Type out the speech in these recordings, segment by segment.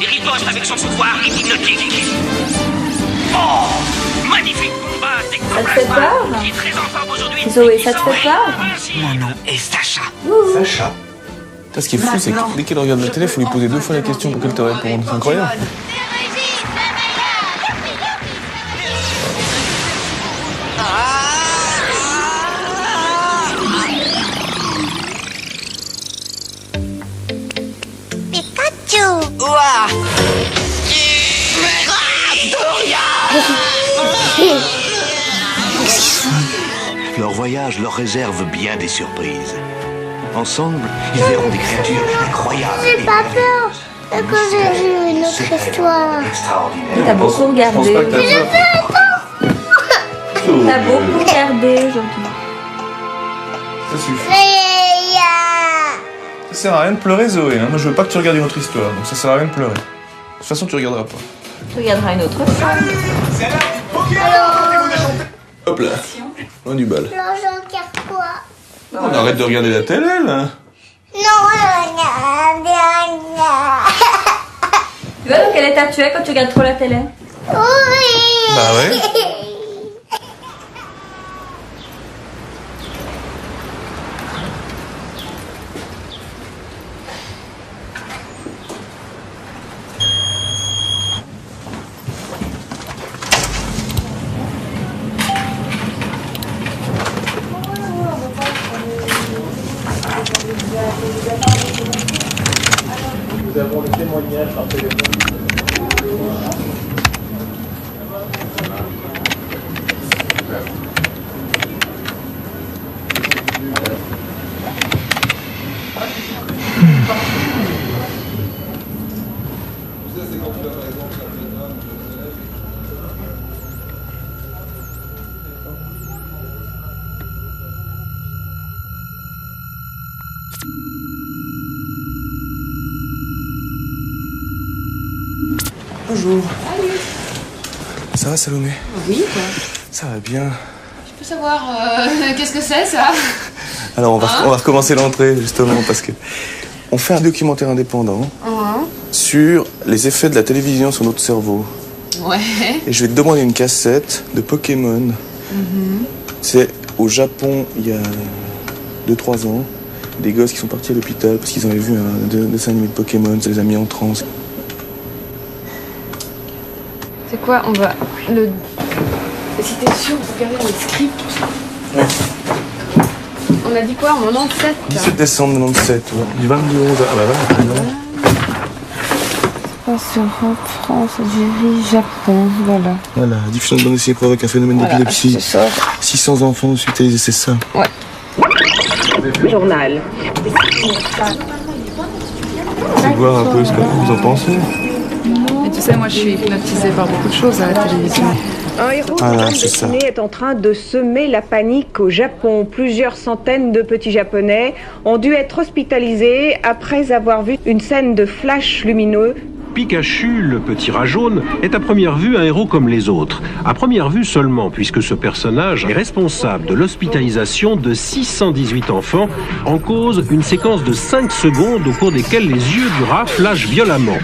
et riposte avec son pouvoir hypnotique. Oh, magnifique combat. Ça te fait peur? Qui est très en forme aujourd'hui. Zoé, ça te fait peur? Mon nom est Sacha. Sacha. Ce qui est fou, c'est que dès qu'elle regarde la télé, il faut lui poser 2 fois la question pour qu'elle te réponde. C'est incroyable. Pikachu. Ouah. Leur voyage leur réserve bien des surprises. Ensemble, ils verront des créatures incroyables. J'ai pas peur. C'est que j'ai vu une autre histoire. Extraordinaire. T'as beaucoup regardé. T'as beaucoup regardé aujourd'hui. Ça suffit. Ça sert à rien de pleurer, Zoé. Moi, je veux pas que tu regardes une autre histoire, donc ça sert à rien de pleurer. De toute façon, tu regarderas pas. Tu regarderas une autre fois. Hop là. On a du bal. Non, j'en garde quoi? On arrête de regarder la télé, là. Non, Tu vois dans quel état tu es quand tu regardes trop la télé? oui. Bah ouais. Nous avons le témoignage par téléphone. Bonjour. Salut. Ça va, Salomé? Oui, quoi. Ça va bien. Je peux savoir qu'est-ce que c'est, ça? Alors, on va recommencer l'entrée, justement, parce que on fait un documentaire indépendant sur les effets de la télévision sur notre cerveau. Ouais. Et je vais te demander une cassette de Pokémon. C'est au Japon, il y a 2-3 ans. Des gosses qui sont partis à l'hôpital parce qu'ils avaient vu un dessin animé de Pokémon, ça les a mis en transe. C'est quoi? On va... Si t'es sûr, on peut regarder le script, tout ça. Ouais. On a dit quoi? En 97? 17 décembre 97, ouais. Du 22 11 ah bah voilà. Europe, France, Algérie, Japon, voilà. Voilà, diffusion de bande dessinée provoque un phénomène d'épilepsie. 600 enfants hospitalisés, c'est ça. Ouais. Journal. C'est voir un peu ce que vous en pensez. Mais tu sais, moi je suis hypnotisée par beaucoup de choses à la télévision. Un héros de Ah là, bande c'est ça. dessinée est en train de semer la panique au Japon. Plusieurs centaines de petits Japonais ont dû être hospitalisés après avoir vu une scène de flash lumineux. Pikachu, le petit rat jaune, est à première vue un héros comme les autres. À première vue seulement, puisque ce personnage est responsable de l'hospitalisation de 618 enfants, en cause une séquence de 5 secondes au cours desquelles les yeux du rat flashent violemment.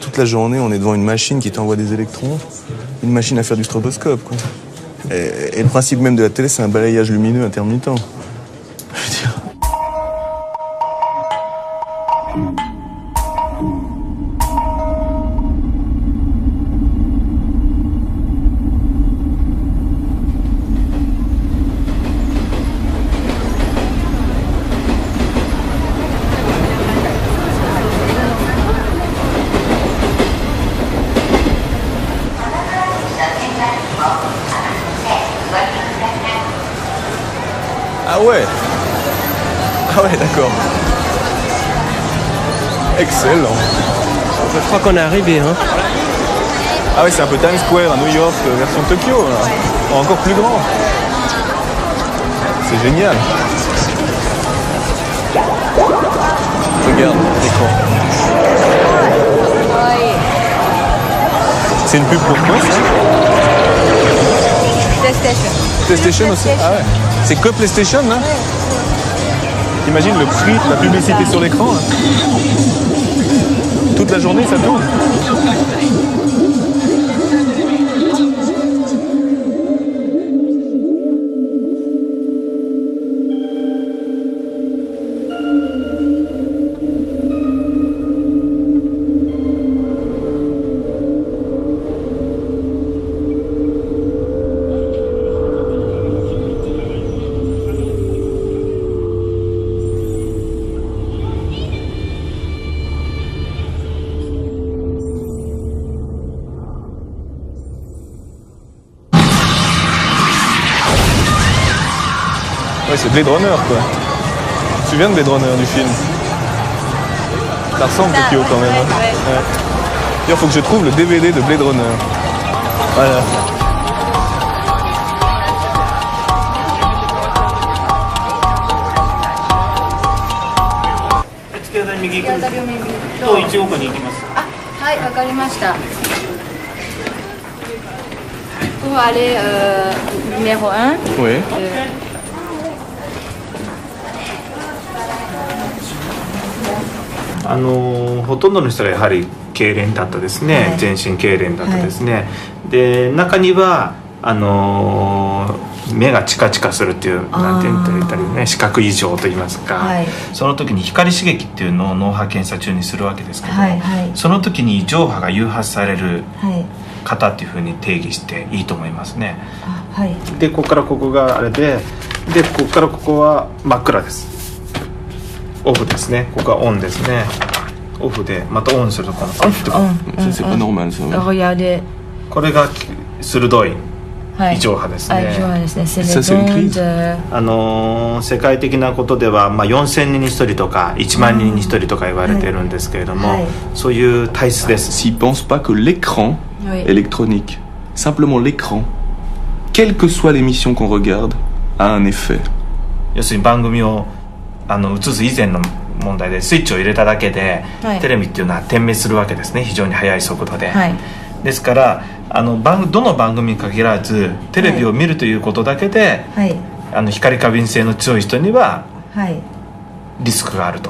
Toute la journée, on est devant une machine qui t'envoie des électrons, une machine à faire du stroboscope, quoi. Et le principe même de la télé, c'est un balayage lumineux intermittent. Je veux dire... Ah ouais. Ah ouais, d'accord. Excellent. Je crois qu'on est arrivé, hein. Ah ouais, c'est un peu Times Square à New York, version Tokyo, là. Encore plus grand. C'est génial. Regarde l'écran. C'est une pub pour quoi? PlayStation. PlayStation aussi? Ah ouais. C'est que PlayStation, là? Imagine le prix de la publicité sur l'écran, là. toute la journée, ça tourne. Ouais, c'est Blade Runner, quoi. Tu te souviens de Blade Runner, du film? Ça ressemble Tokyo quand même. Hein. Ouais. D'ailleurs, faut que je trouve le DVD de Blade Runner. Voilà. Ouais, わかりました。Pour aller numéro 1. Oui. «ほとんどの人がやはり痙攣だったですね、全身痙攣だったですね、で中には目がチカチカするっていうなんて言ったりね、視覚異常といいますか、その時に光刺激っていうのを脳波検査中にするわけですけど、その時に上波が誘発される方っていうふうに定義していいと思いますね。でここからここがあれで、ここからここは真っ暗です。オフですね。ここはオンですね。オフでまたオンするとこのオフとか。これが鋭い異常波ですね。世界的なことでは、4000人に1人とか1万人に1人とか言われてるんですけれども、そういう体質です。S'ils pensent pas que l'écran électronique, simplement l'écran, quelle que soit l'émission qu'on regarde, a un effet. 要するに番組を映す以前の問題でスイッチを入れただけで、テレビっていうのは点滅するわけですね、非常に速い速度で、ですからどの番組に限らずテレビを見るということだけで、光過敏性の強い人にはリスクがあると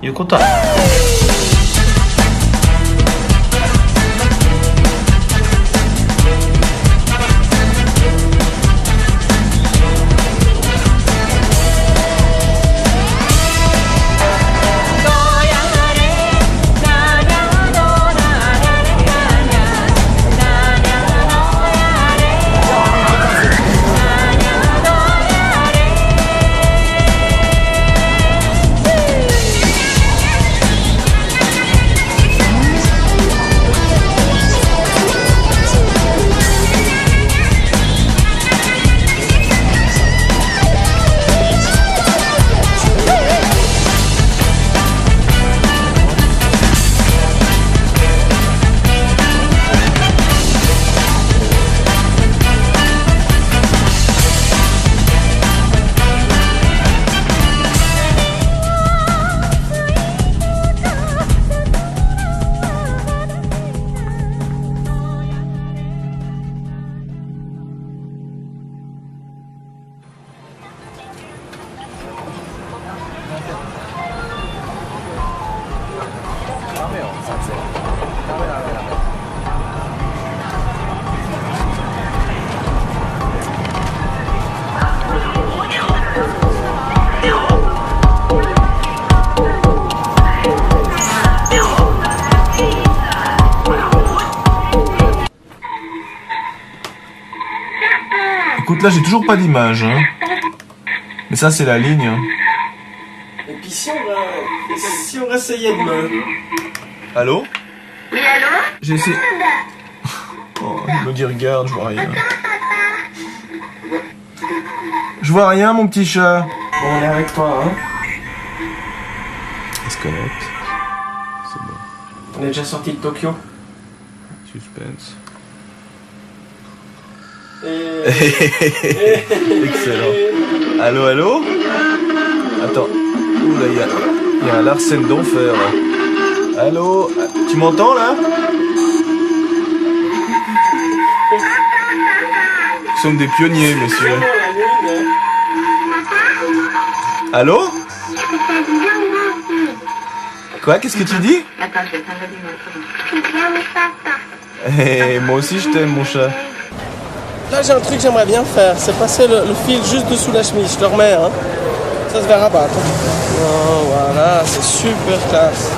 いうことは、Écoute, là j'ai toujours pas d'image, hein. Mais ça c'est la ligne. Hein. Et puis si on essayait de me... Allô? Oui, allô? J'ai essayé... Oh, il me dit regarde, je vois rien. Je vois rien mon petit chat. Bon, on est avec toi, hein. Il se connecte. C'est bon. On est déjà sorti de Tokyo. Suspense. Excellent. Allô, allô? Attends. Ouh là, il y a un Larsen d'enfer là. Allô? Tu m'entends là? Nous sommes des pionniers, monsieur. Allô? Quoi? Qu'est-ce que tu dis? Eh, moi aussi je t'aime mon chat. Là j'ai un truc que j'aimerais bien faire, c'est passer le fil juste dessous la chemise, je le remets hein. Ça se verra pas, attends. Oh, voilà, c'est super classe.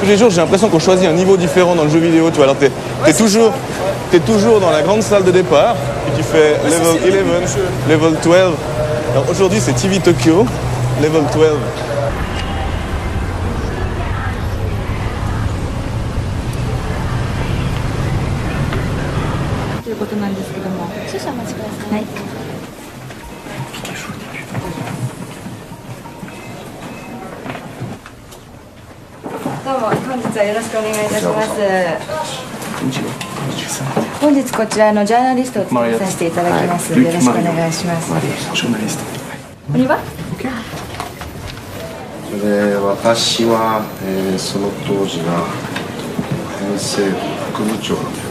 Tous les jours j'ai l'impression qu'on choisit un niveau différent dans le jeu vidéo, tu vois. Alors t'es toujours dans la grande salle de départ, et tu fais level 11, level 12. Alors aujourd'hui c'est TV Tokyo, level 12. ということなんですけども、少々お待ちください。はい。どうも本日はよろしくお願いいたします。本日こちらのジャーナリストを務めさせていただきます。よろしくお願いします。お庭？それで私は、その当時が編成副部長だった。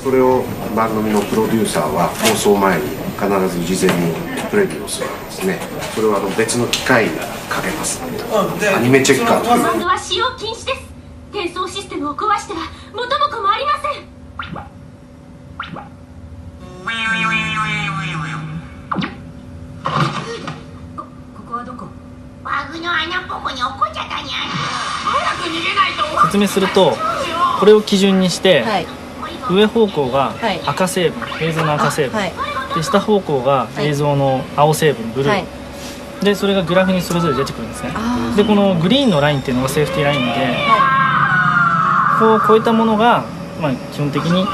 それを番組のプロデューサーは放送前に必ず事前にプレビューをするんですね。それは別の機械にかけます。アニメチェッカーという。コマンドは使用禁止です。転送システムを壊しては元も子もありません。ここはどこ？バグの穴っぽこに落っこっちゃったにゃ。早く逃げないと。説明すると、これを基準にして、はい、上方向が赤成分、映像の赤成分、はい、で下方向が映像の青成分、ブルー、はい、でそれがグラフにそれぞれ出てくるんですね。でこのグリーンのラインっていうのがセーフティーラインで、こう超えたものが、まあ、基本的にち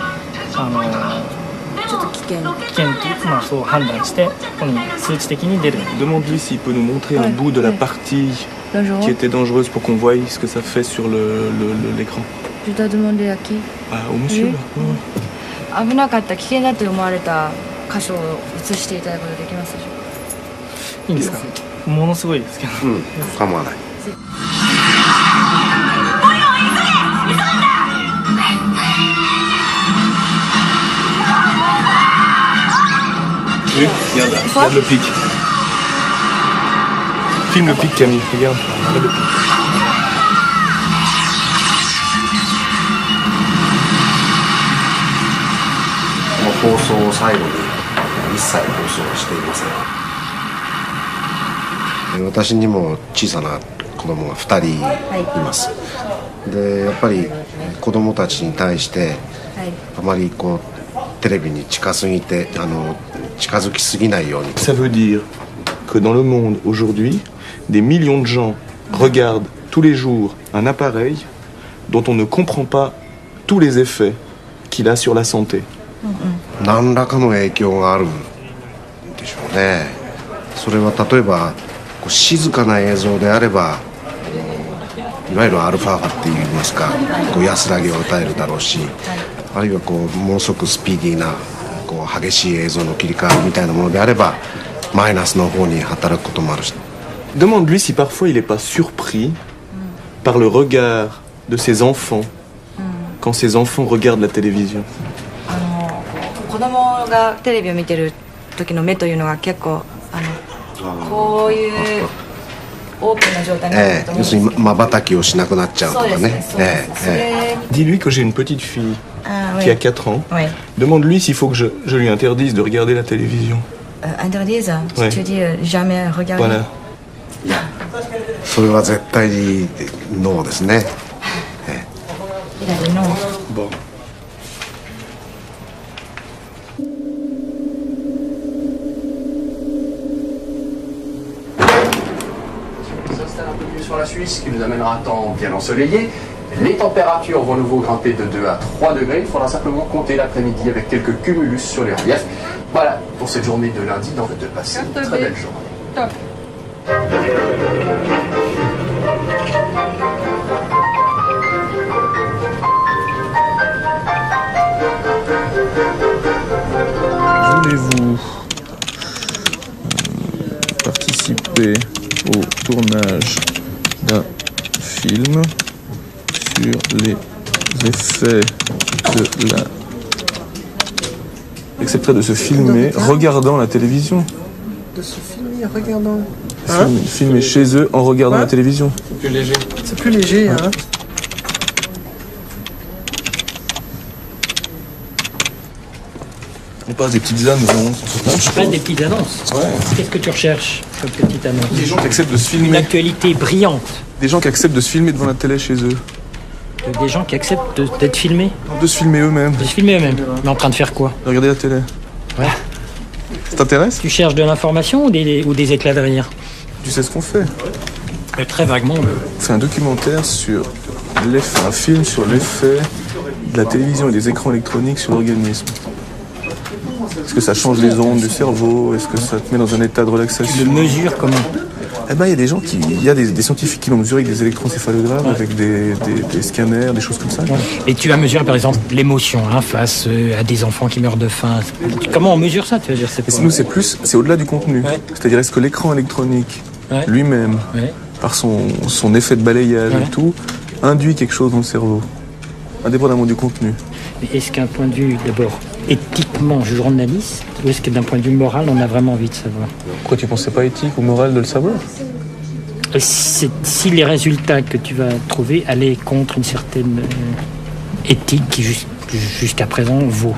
ょっと危険っていう、まあ、そう判断してこの数値的に出る。Demande-lui s'il peut nous montrer un bout de la partie qui était dangereuse pour qu'on voie ce que ça fait sur l'écran. Je dois demander à qui? Au monsieur. 危なかった危険だと思われた箇所を映していただくことできますでしょうか？いいんですか？ものすごいですけど。構わない。Regarde le pic. Filme le pic, Camille. Regarde le pic. 放送を最後に一切放送していません。私にも小さな子供が2人います。でやっぱり子供たちに対してあまりこうテレビに近づきすぎないように。Ça veut dire que dans le monde aujourd'hui, des millions de gens regardent tous les jours un appareil dont on ne comprend pas tous les effets qu'il a sur la santé. 何らかの影響があるんでしょうね。それは例えばこう静かな映像であればいわゆるアルファ波っていいますか、こう安らぎを与えるだろうし、あるいはこうものすごくスピーディーなこう激しい映像の切り替わりみたいなものであればマイナスの方に働くこともあるし。Demande-lui si parfois il n'est pas surpris par le regard de ses enfants quand ses enfants regardent la télévision. 子供がテレビを見てる時の目というのが結構こういうオープンな状態になると思うんですけど、要するに瞬きをしなくなっちゃうとかね。Dis-lui que j'ai une petite fille qui a 4 ans. Demande-lui s'il faut que je lui interdise de regarder la télévision. Interdise? Tu dis jamais regarder? Voilà. それは絶対にノーですね。Il a dit non. Bon. Sur la Suisse qui nous amènera un temps bien ensoleillé. Les températures vont nouveau grimper de 2 à 3 degrés. Il faudra simplement compter l'après-midi avec quelques cumulus sur les reliefs. Voilà pour cette journée de lundi. Donc de passer une très belle journée. Top. Voulez-vous participer au tournage d'un film sur les effets de la... Accepterait de se filmer regardant la télévision. De se filmer regardant. Hein? Filmer chez eux en regardant la télévision. C'est plus léger. C'est plus léger, hein. On passe des petites annonces. Tu passes des petites annonces. Ouais. Qu'est-ce que tu recherches comme petite annonce? Des gens qui acceptent de se filmer. Une actualité brillante. Des gens qui acceptent de se filmer devant la télé chez eux. Des gens qui acceptent d'être filmés. De se filmer eux-mêmes. De se filmer eux-mêmes. Mais en train de faire quoi? De regarder la télé. Ouais. Ça t'intéresse? Tu cherches de l'information ou des éclats de rire? Tu sais ce qu'on fait? Très vaguement. On fait un documentaire sur un film sur l'effet de la télévision et des écrans électroniques sur l'organisme. Est-ce que ça change les ondes du cerveau? Est-ce que ça te met dans un état de relaxation? Tu le mesures comment? Eh ben, il y a des gens il y a des scientifiques qui l'ont mesuré avec des électroencéphalogrammes, avec des scanners, des choses comme ça. Ouais. Et tu as mesuré par exemple l'émotion face à des enfants qui meurent de faim. Comment on mesure ça? Tu veux dire, nous, c'est au-delà du contenu. Ouais. C'est-à-dire, est-ce que l'écran électronique lui-même, par son effet de balayage et tout, induit quelque chose dans le cerveau, indépendamment du contenu? Mais est-ce qu'un point de vue, d'abord, éthiquement journaliste, ou est-ce que d'un point de vue moral, on a vraiment envie de savoir? Pourquoi tu penses que c'est pas éthique ou moral de le savoir? Si les résultats que tu vas trouver allaient contre une certaine éthique qui jusqu'à présent vaut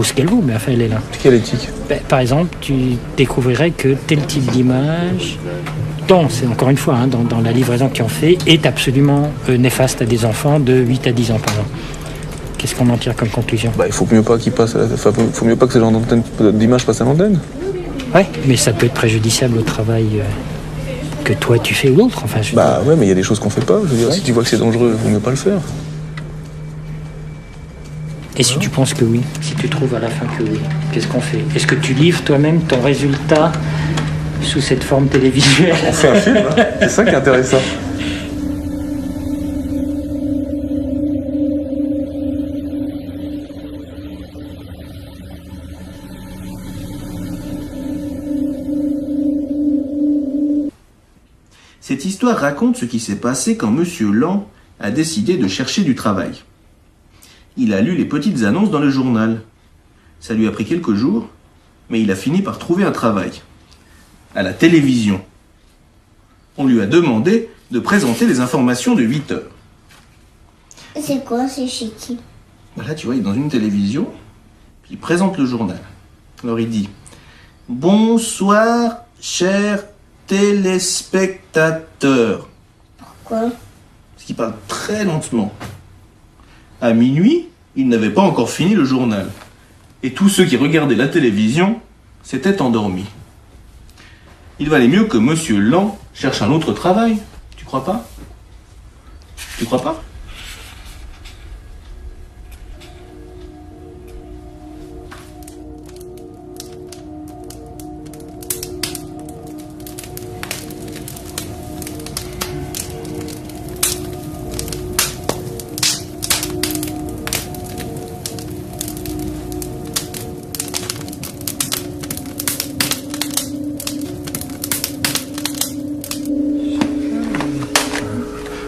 ce qu'elle vaut, mais enfin elle est là. Quelle éthique? Par exemple, tu découvrirais que tel type d'image, c'est encore une fois, dans la livraison qu'ils ont fait, est absolument néfaste à des enfants de 8 à 10 ans par an. Qu'est-ce qu'on en tire comme conclusion? Il faut mieux pas faut mieux pas que ces genres d'images passent à l'antenne. Ouais, mais ça peut être préjudiciable au travail que toi tu fais ou d'autres. Enfin, ouais, mais il y a des choses qu'on fait pas. Je veux dire, si tu vois que c'est dangereux, il vaut mieux pas le faire. Et si tu penses que oui, si tu trouves à la fin que oui, qu'est-ce qu'on fait? Est-ce que tu livres toi-même ton résultat sous cette forme télévisuelle? On fait un film, hein. C'est ça qui est intéressant. Cette histoire raconte ce qui s'est passé quand Monsieur Lang a décidé de chercher du travail. Il a lu les petites annonces dans le journal. Ça lui a pris quelques jours, mais il a fini par trouver un travail. À la télévision. On lui a demandé de présenter les informations de 8 heures. C'est quoi? C'est chez qui? Là, tu vois, il est dans une télévision, puis il présente le journal. Alors il dit « Bonsoir, chers téléspectateurs. » Pourquoi? Parce qu'il parle très lentement. À minuit, il n'avait pas encore fini le journal. Et tous ceux qui regardaient la télévision s'étaient endormis. Il valait mieux que Monsieur Lang cherche un autre travail. Tu crois pas? Tu crois pas?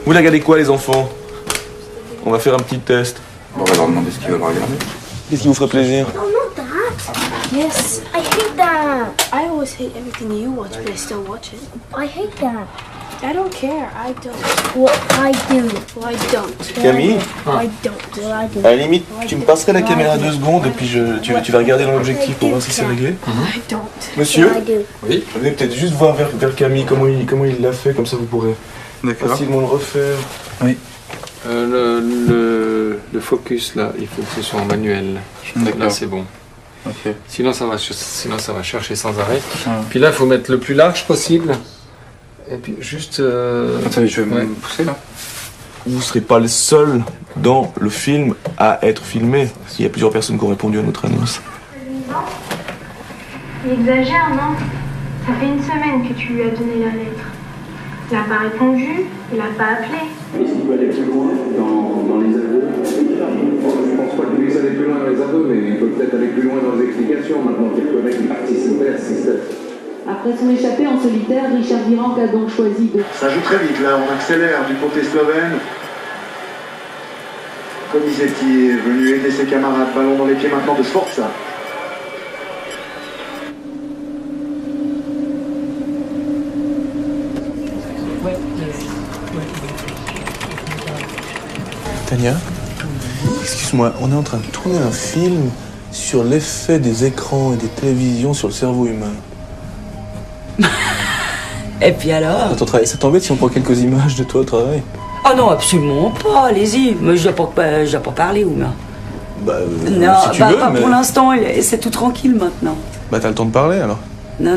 Vous regardez quoi, les enfants? On va faire un petit test. On va leur demander ce qu'ils veulent regarder. Qu'est-ce qui vous ferait plaisir? Oh, not that. Yes. I hate that. I always hate everything you watch, but I still watch it. I hate that. I don't care. I don't. Well, I do. Well, I don't. Camille? I don't. Well, I do. À la limite, tu me passerais la caméra 2 secondes et puis tu vas regarder dans l'objectif pour voir si c'est réglé. I don't. Monsieur? I do. Oui. Venez peut-être juste voir vers Camille comment il l'a fait, comme ça vous pourrez facilement le refaire. Oui. Le focus là, il faut que ce soit en manuel. Là c'est bon. Okay. Sinon ça va chercher sans arrêt. Puis là il faut mettre le plus large possible. Et puis juste. Attendez, je vais me pousser là. Vous ne serez pas le seul dans le film à être filmé. Il y a plusieurs personnes qui ont répondu à notre annonce. Il exagère, non? Ça fait une semaine que tu lui as donné la lettre. Il n'a pas répondu, il n'a pas appelé. Est-ce qu'il peut aller plus loin dans les aveux? Je ne pense pas qu'il puisse aller plus loin dans les aveux, mais il peut peut-être aller plus loin dans les explications maintenant qu'il reconnaît qu'il participait à ce système. Après son échappée en solitaire, Richard Virenque a donc choisi de... Ça joue très vite là, on accélère du côté slovène. Donizetti est venu aider ses camarades, ballon dans les pieds maintenant de Sforza. Anya, excuse-moi, on est en train de tourner un film sur l'effet des écrans et des télévisions sur le cerveau humain. Et puis alors? Ton travail, ça t'embête si on prend quelques images de toi au travail? Oh non, absolument pas, allez-y. Mais je dois pas parler, ou non? Non, si tu veux, pas mais... pour l'instant, c'est tout tranquille maintenant. Bah t'as le temps de parler alors? Non,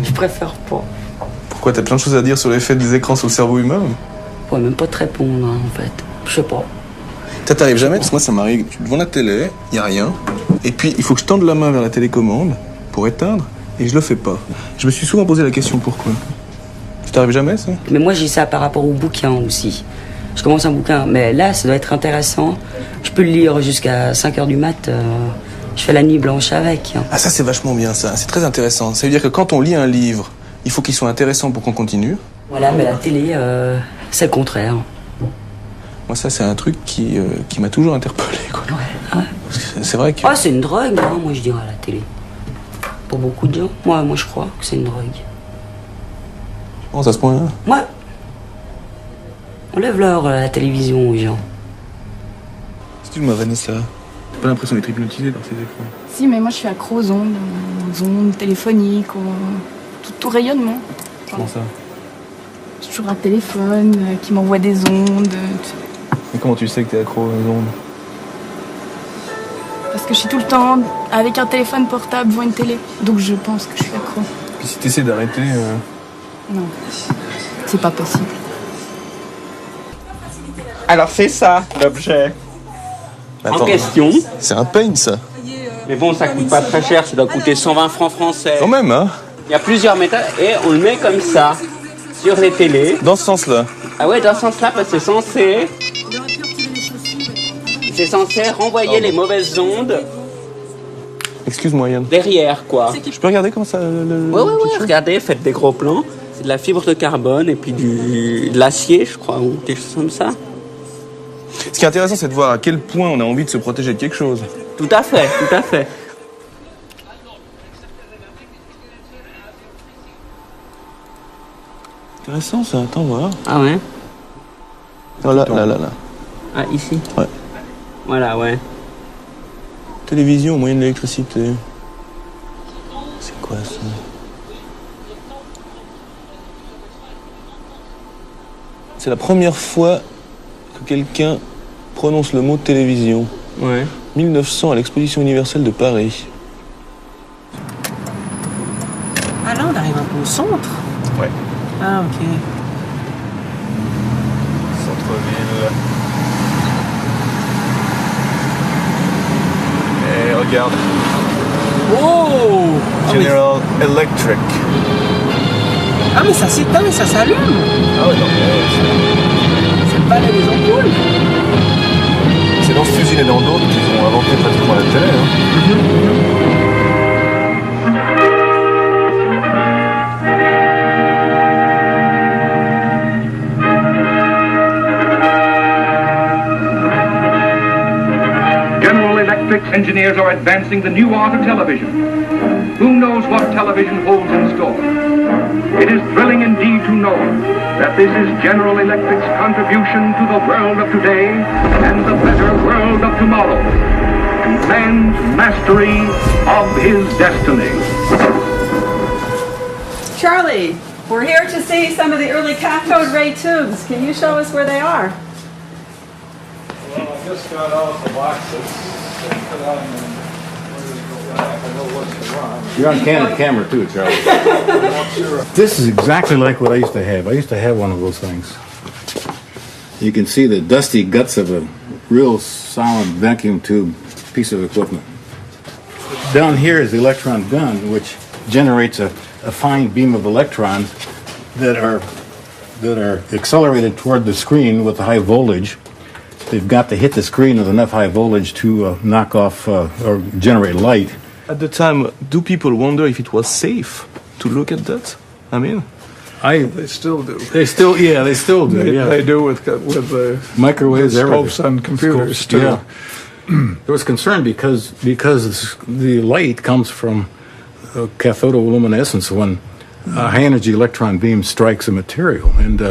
je préfère pas. Pourquoi? T'as plein de choses à dire sur l'effet des écrans sur le cerveau humain? Je pourrais même pas te répondre, hein, en fait. Je sais pas. Ça t'arrive jamais? Parce que moi ça m'arrive, tu es devant la télé, y a rien, et puis il faut que je tende la main vers la télécommande pour éteindre, et je le fais pas. Je me suis souvent posé la question pourquoi. Ça t'arrive jamais ça? Mais moi j'ai ça par rapport au bouquin aussi. Je commence un bouquin, mais là ça doit être intéressant. Je peux le lire jusqu'à 5h du mat, je fais la nuit blanche avec. Ah ça c'est vachement bien ça, c'est très intéressant. Ça veut dire que quand on lit un livre, il faut qu'il soit intéressant pour qu'on continue. Voilà, mais la télé, c'est le contraire. Moi ça c'est un truc qui m'a toujours interpellé quoi. Ouais. C'est vrai que... Ah c'est une drogue, hein, moi je dirais à la télé. Pour beaucoup de gens, moi je crois que c'est une drogue. Oh, ça se point là? Ouais. On lève l'heure la télévision aux gens. Excuse-moi Vanessa, t'as pas l'impression d'être hypnotisée par ces écrans? Si, mais moi je suis accro aux ondes téléphoniques, tout rayonnement. Comment ça? J'ai toujours un téléphone qui m'envoie des ondes. Mais comment tu sais que t'es accro aux ondes? Parce que je suis tout le temps avec un téléphone portable devant une télé. Donc je pense que je suis accro. Puis si t'essaies d'arrêter... Non, c'est pas possible. Alors c'est ça, l'objet en question. C'est un peigne ça. Mais bon, ça coûte pas très cher, ça doit coûter 120 francs français. Quand même, hein? Il y a plusieurs méthodes et on le met comme ça, sur les télés. Dans ce sens-là? Ah ouais, dans ce sens-là, parce que c'est censé renvoyer les mauvaises ondes. Excuse-moi Yann. Derrière, quoi. Je peux regarder comment ça... Ouais, regardez, faites des gros plans. C'est de la fibre de carbone et puis de l'acier, je crois, ou des choses comme ça. Ce qui est intéressant, c'est de voir à quel point on a envie de se protéger de quelque chose. Tout à fait, tout à fait. Intéressant ça, attends voir. Ah ouais? Oh, là. Ah, ici? Ouais. Voilà, ouais. Télévision au moyen de l'électricité. C'est quoi ça? C'est la première fois que quelqu'un prononce le mot télévision. Ouais. 1900 à l'exposition universelle de Paris. Ah là, on arrive un peu au centre. Ouais. Ah, ok. Centre-ville. Et regarde. Oh! General Electric. Ah, mais ça s'éteint, mais ça s'allume. Ah ouais, non, c'est le palais des ampoules. C'est dans cette usine et dans d'autres qu'ils ont inventé pratiquement la télé. General Electric's engineers are advancing the new art of television. Who knows what television holds in store? It is thrilling indeed to know that this is General Electric's contribution to the world of today and the better world of tomorrow, to man's mastery of his destiny. Charlie, we're here to see some of the early cathode ray tubes. Can you show us where they are? Well, I just got out the boxes. You're on camera too, Charlie. This is exactly like what I used to have. I used to have one of those things. You can see the dusty guts of a real solid vacuum tube piece of equipment. Down here is the electron gun, which generates a fine beam of electrons that are accelerated toward the screen with a high voltage. They've got to hit the screen with enough high voltage to knock off or generate light. At the time, do people wonder if it was safe to look at that? I mean, they still do. They still do. They do with microwaves, scopes on computers scopes, too. Yeah. There was concern because the light comes from cathodoluminescence when a high energy electron beam strikes a material, and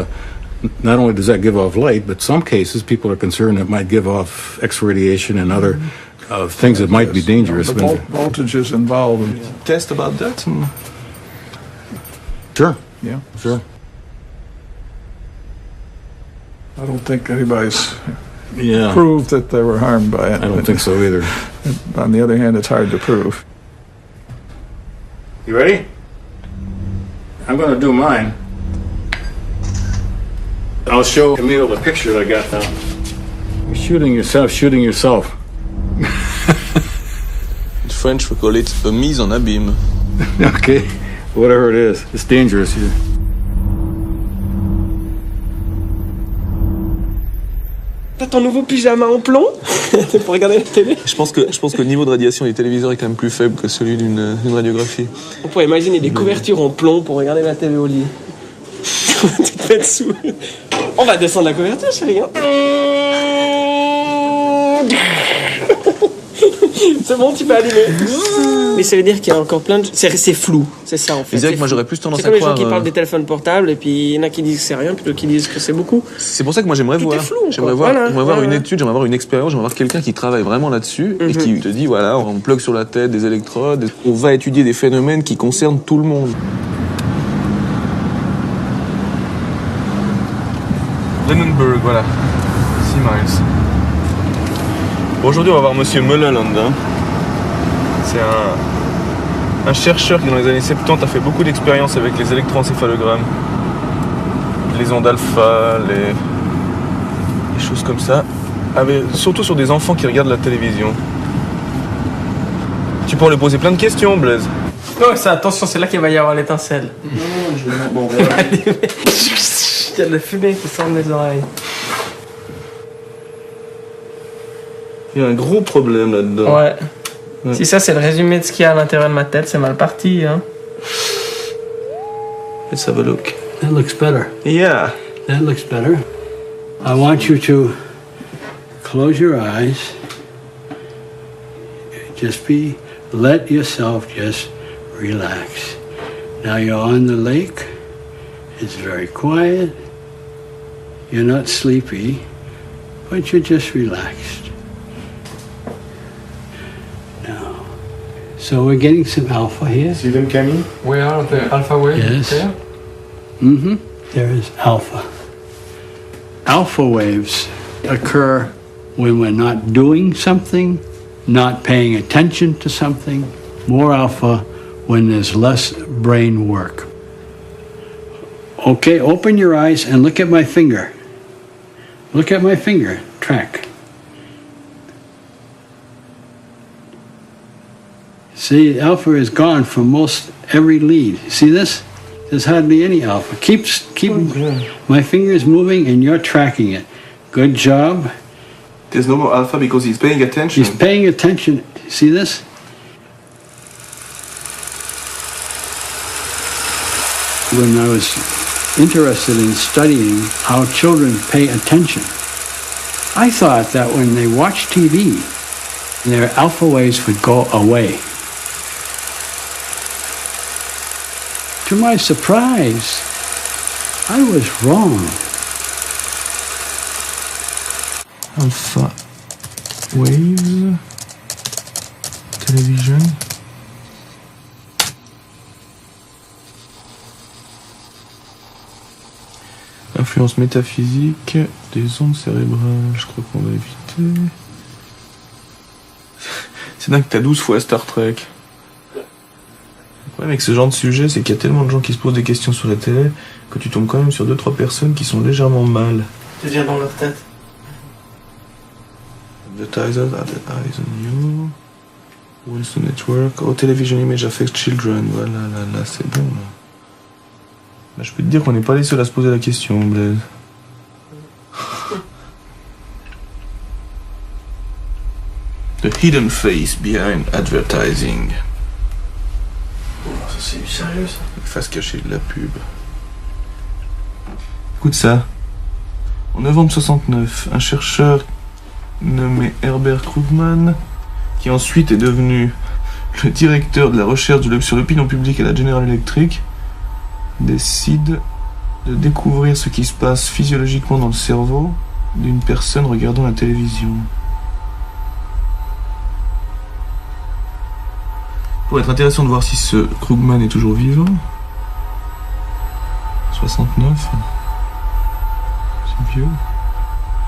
not only does that give off light, but some cases people are concerned it might give off X radiation and other things that might be dangerous. The voltages involved. Test about that? Sure. Yeah. Sure. I don't think anybody's Yeah. proved that they were harmed by it. I don't think so either. On the other hand, it's hard to prove. You ready? I'm going to do mine. I'll show Camille the picture that I got now. You're shooting yourself. In French, we call it a mise en abîme. Okay, whatever it is, it's dangerous here. T'as ton nouveau pyjama en plomb pour regarder la télé. Je pense que le niveau de radiation des téléviseurs est quand même plus faible que celui d'une radiographie. On pourrait imaginer des couvertures en plomb pour regarder la télé au lit. Tu te mets dessous. On va descendre la couverture, chérie. Hein. C'est bon, tu peux allumer. Mais ça veut dire qu'il y a encore plein de... C'est flou, c'est ça en fait. Je dirais que moi j'aurais plus tendance à croire... C'est comme croire... les gens qui parlent des téléphones portables et puis il y en a qui disent que c'est rien, puis d'autres qui disent que c'est beaucoup. C'est pour ça que moi j'aimerais voir. J'aimerais voir une étude, j'aimerais voir une expérience, j'aimerais voir quelqu'un qui travaille vraiment là-dessus et qui te dit voilà, on plug sur la tête des électrodes, on va étudier des phénomènes qui concernent tout le monde. Lenenburg, voilà. 6 miles. Bon, aujourd'hui, on va voir Monsieur Mulholland. Hein. C'est un chercheur qui, dans les années 70, a fait beaucoup d'expériences avec les électroencéphalogrammes, les ondes alpha, les choses comme ça, surtout sur des enfants qui regardent la télévision. Tu pourras lui poser plein de questions, Blaise. Oh, ça, attention, c'est là qu'il va y avoir l'étincelle. Non, je vais mettre mon verre. Il y a de la fumée qui sort de mes oreilles. Il y a un gros problème là-dedans. Ouais. Si ça, c'est le résumé de ce qu'il y a à l'intérieur de ma tête, c'est mal parti, hein. Let's have a look. That looks better. Yeah. That looks better. I want you to close your eyes. Let yourself just relax. Now you're on the lake. It's very quiet. You're not sleepy, but you're just relaxed. Now, so we're getting some alpha here. See them, Camille? Where are the alpha waves? Yes. There? Mm-hmm. There is alpha. Alpha waves occur when we're not doing something, not paying attention to something. More alpha when there's less brain work. Okay, open your eyes and look at my finger. Look at my finger. Track. See, alpha is gone from most every lead. See this? There's hardly any alpha. Keep. My finger is moving and you're tracking it. Good job. There's no more alpha because he's paying attention. He's paying attention. See this? When I was interested in studying how children pay attention, I thought that when they watch TV, their alpha waves would go away. To my surprise, I was wrong. Alpha waves, television. Influence métaphysique des ondes cérébrales, je crois qu'on va éviter. C'est dingue que t'as 12 fois Star Trek. Le problème avec ce genre de sujet, c'est qu'il y a tellement de gens qui se posent des questions sur la télé que tu tombes quand même sur 2-3 personnes qui sont légèrement mal. C'est bien dans leur tête. Advertisers are the eyes on you. What's the network? Oh, television image affects children. Voilà, là, c'est bon. Là. Bah, je peux te dire qu'on n'est pas les seuls à se poser la question, Blaise. The hidden face behind advertising. Oh, ça c'est du sérieux ça. La face cachée de la pub. Écoute ça. En novembre 69, un chercheur nommé Herbert Krugman, qui ensuite est devenu le directeur de la recherche sur l'opinion publique à la General Electric, décide de découvrir ce qui se passe physiologiquement dans le cerveau d'une personne regardant la télévision. Pour être intéressant de voir si ce Krugman est toujours vivant. 69. C'est vieux.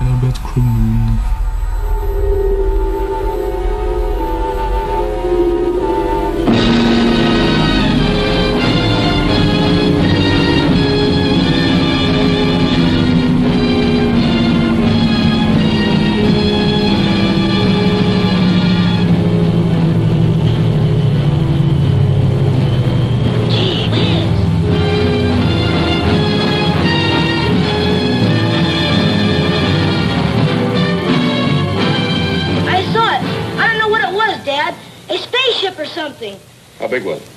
Herbert Krugman. How big was it?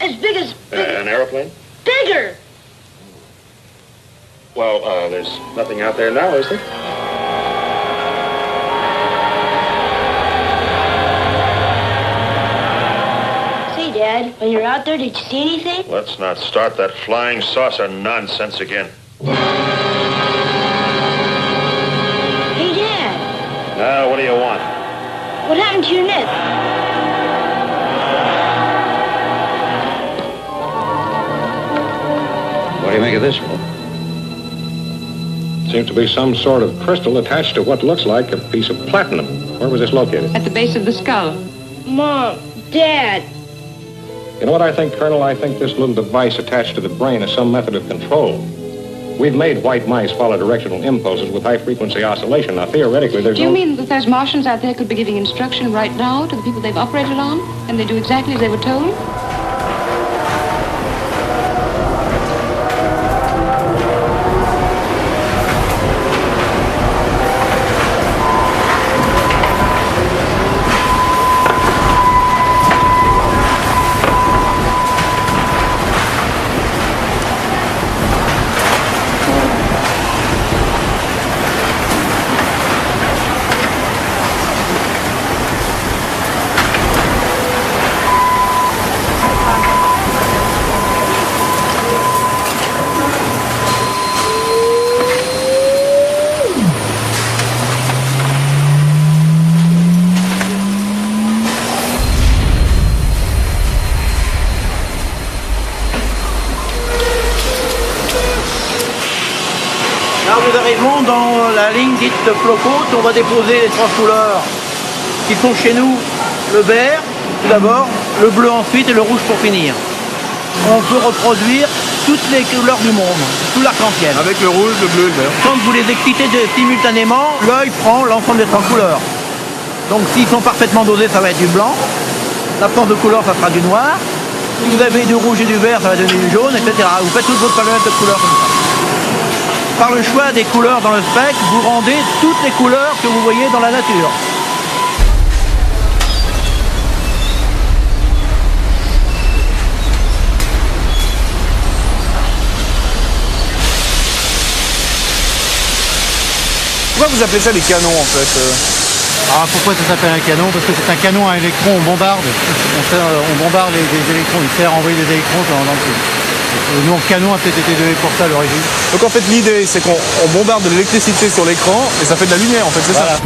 As big as... An aeroplane? Bigger! Well, there's nothing out there now, is there? Say, Dad, when you were out there, did you see anything? Let's not start that flying saucer nonsense again. Hey, Dad. Now, what do you want? What happened to your net? What do you make of this one? Seems to be some sort of crystal attached to what looks like a piece of platinum. Where was this located? At the base of the skull. Mom, Dad. You know what I think, Colonel? I think this little device attached to the brain is some method of control. We've made white mice follow directional impulses with high-frequency oscillation. Now, theoretically, there's Do you mean that those Martians out there could be giving instruction right now to the people they've operated on, and they do exactly as they were told? Là, nous arrivons dans la ligne dite de Flocôte. On va déposer les trois couleurs qui sont chez nous. Le vert, tout d'abord, le bleu ensuite et le rouge pour finir. On peut reproduire toutes les couleurs du monde, tout l'arc-en-ciel. Avec le rouge, le bleu et le vert. Quand vous les excitez simultanément, l'œil prend l'ensemble des trois couleurs. Donc s'ils sont parfaitement dosés, ça va être du blanc. L'absence de couleur, ça sera du noir. Si vous avez du rouge et du vert, ça va donner du jaune, etc. Vous faites toute votre palette de couleurs comme ça. Par le choix des couleurs dans le spectre, vous rendez toutes les couleurs que vous voyez dans la nature. Pourquoi vous appelez ça des canons en fait Ah, pourquoi ça s'appelle un canon? Parce que c'est un canon à électrons, on bombarde. On bombarde les électrons, il sert à envoyer des électrons dans le truc. Le nom canon a peut-être été donné pour ça à l'origine. Donc en fait l'idée c'est qu'on bombarde de l'électricité sur l'écran et ça fait de la lumière en fait, c'est voilà. Ça.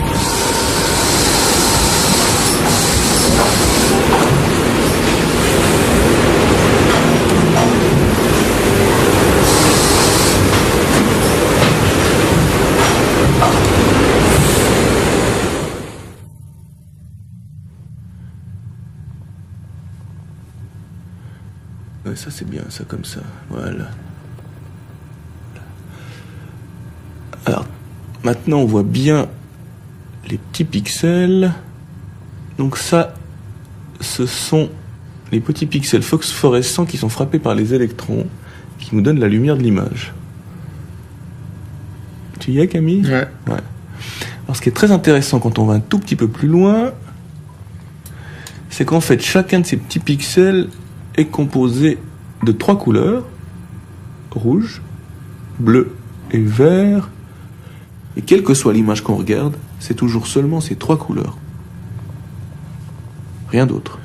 Ouais, ça c'est bien, ça comme ça, voilà. Alors, maintenant on voit bien les petits pixels. Donc ça, ce sont les petits pixels phosphorescents qui sont frappés par les électrons, qui nous donnent la lumière de l'image. Tu y es, Camille? Ouais. Alors ce qui est très intéressant quand on va un tout petit peu plus loin, c'est qu'en fait chacun de ces petits pixels est composé de trois couleurs, rouge, bleu et vert. Et quelle que soit l'image qu'on regarde, c'est toujours seulement ces trois couleurs. Rien d'autre.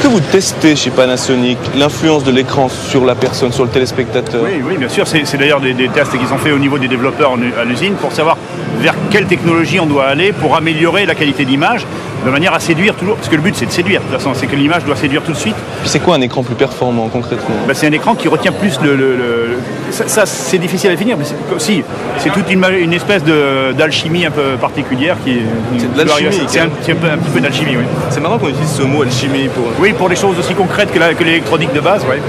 vous testez chez Panasonic l'influence de l'écran sur la personne, sur le téléspectateur? Oui, bien sûr. C'est d'ailleurs des tests qui sont faits au niveau des développeurs à l'usine pour savoir vers quelle technologie on doit aller pour améliorer la qualité d'image de manière à séduire toujours. Parce que le but, c'est de séduire. De toute façon, c'est que l'image doit séduire tout de suite. Puis c'est quoi un écran plus performant concrètement? C'est un écran qui retient plus Ça, c'est difficile à définir, mais c'est toute une espèce d'alchimie un peu particulière qui. C'est de l'alchimie. C'est un petit peu d'alchimie, oui. C'est marrant qu'on utilise ce mot alchimie pour. Oui, pour des choses aussi concrètes que l'électronique de base, ouais.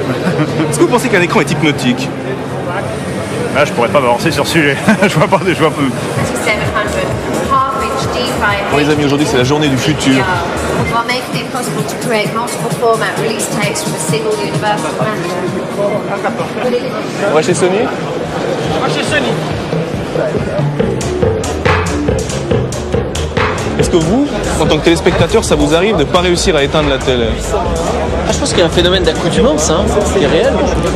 Est-ce que vous pensez qu'un écran est hypnotique? Là, je pourrais pas m'avancer sur ce sujet. je vois pas. Bon, les amis, aujourd'hui c'est la journée du futur. While making it possible to create multiple format release tapes from a single universal master. On va chez Sony? On va chez Sony. Est-ce que vous, en tant que téléspectateur, ça vous arrive de ne pas réussir à éteindre la télé? Je pense qu'il y a un phénomène d'accoutumance, qui est réel.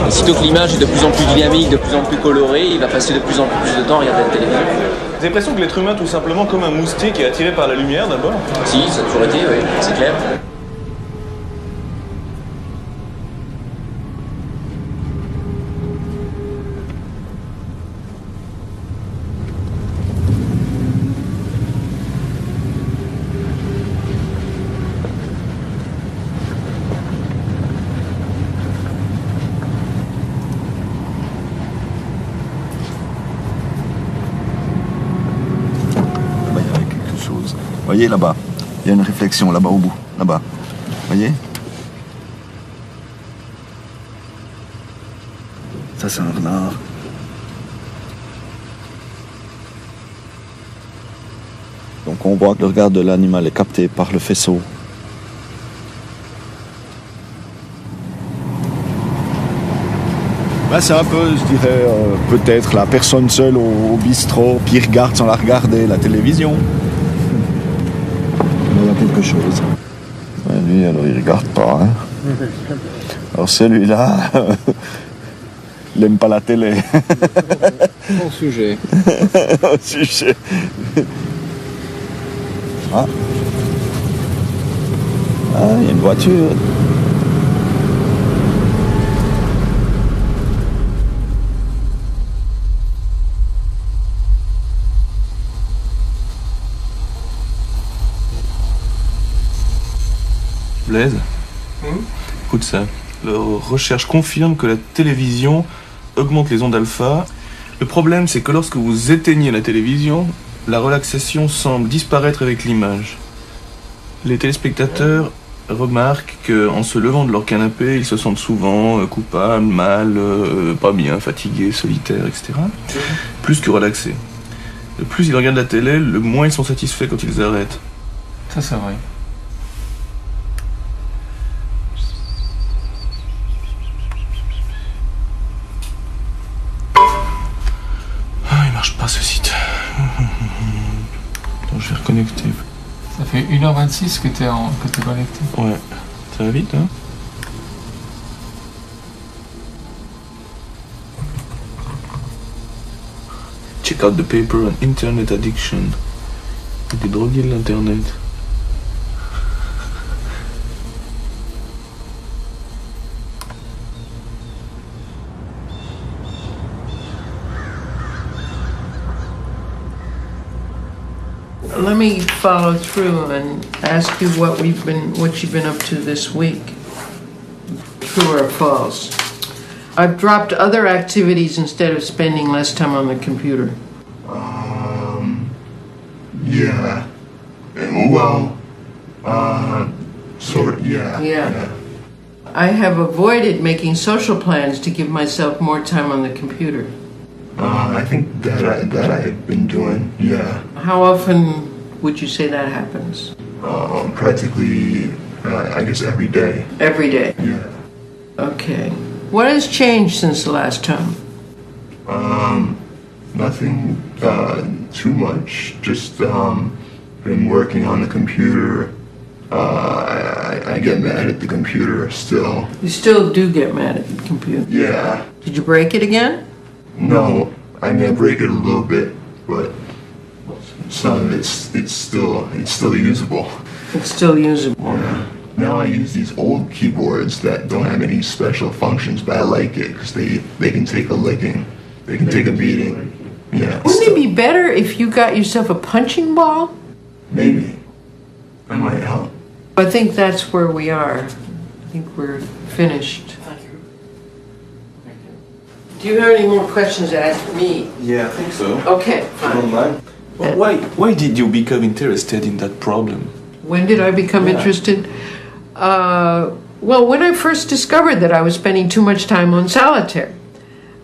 Aussitôt que l'image est de plus en plus dynamique, de plus en plus colorée, il va passer de plus en plus de temps à regarder la télévision. Vous avez l'impression que l'être humain, tout simplement, comme un moustique, est attiré par la lumière d'abord? Si, ça a toujours été, oui, c'est clair. Voyez là-bas, il y a une réflexion là-bas au bout, là-bas. Voyez? Ça c'est un renard. Donc on voit que le regard de l'animal est capté par le faisceau. C'est un peu, je dirais, peut-être la personne seule au bistrot qui regarde sans la regarder la télévision. Il y a quelque chose. Ouais, lui, alors il regarde pas. Alors celui-là, il n'aime pas la télé. Bon sujet. Bon sujet. Ah, il y a une voiture. Blaise, écoute ça. Leurs recherches confirment que la télévision augmente les ondes alpha. Le problème, c'est que lorsque vous éteignez la télévision, la relaxation semble disparaître avec l'image. Les téléspectateurs remarquent qu'en se levant de leur canapé, ils se sentent souvent coupables, mal, pas bien, fatigués, solitaires, etc. Plus que relaxés. Le plus ils regardent la télé, le moins ils sont satisfaits quand ils arrêtent. Ça, c'est vrai. Pas ce site. Attends, je vais reconnecter. Ça fait 1h26 que t'es connecté. Ouais, ça va vite, hein? Check out the paper on internet addiction. Des drogués de l'internet. Let me follow through and ask you what you've been up to this week. True or false? I've dropped other activities instead of spending less time on the computer. Yeah. Well, sort of, yeah. Yeah. I have avoided making social plans to give myself more time on the computer. I think that I've been doing, yeah. How often would you say that happens? Practically, I guess every day. Every day? Yeah. Okay. What has changed since the last time? Nothing too much. Just been working on the computer. I get mad at the computer still. You still do get mad at the computer? Yeah. Did you break it again? No, I may break it a little bit, but some of it's still usable. It's still usable. Yeah. Now I use these old keyboards that don't have any special functions, but I like it because they can take a licking, they can take a beating. Yeah. Wouldn't it be better if you got yourself a punching ball? Maybe. That might help. I think that's where we are. I think we're finished. Do you have any more questions to ask me? Yeah, I think so. Okay, fine. Don't mind. But why did you become interested in that problem? When did I become interested? Well, when I first discovered that I was spending too much time on solitaire.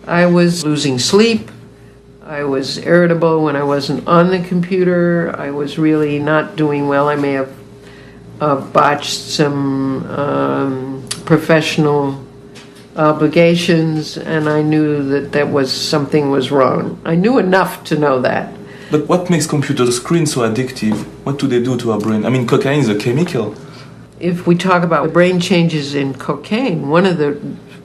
I was losing sleep. I was irritable when I wasn't on the computer. I was really not doing well. I may have botched some professional obligations, and I knew that something was wrong. I knew enough to know that. But what makes computer screens so addictive? What do they do to our brain? I mean, cocaine is a chemical. If we talk about brain changes in cocaine, one of the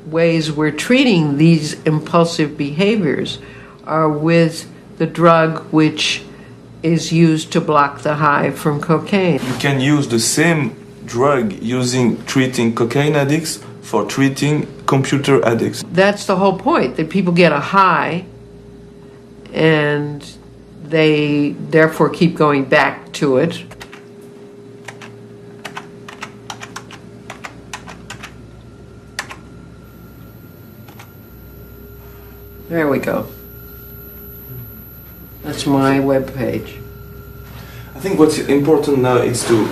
ways we're treating these impulsive behaviors are with the drug which is used to block the high from cocaine. You can use the same drug treating cocaine addicts for treating computer addicts. That's the whole point, that people get a high and they therefore keep going back to it. There we go. That's my webpage. I think what's important now is to...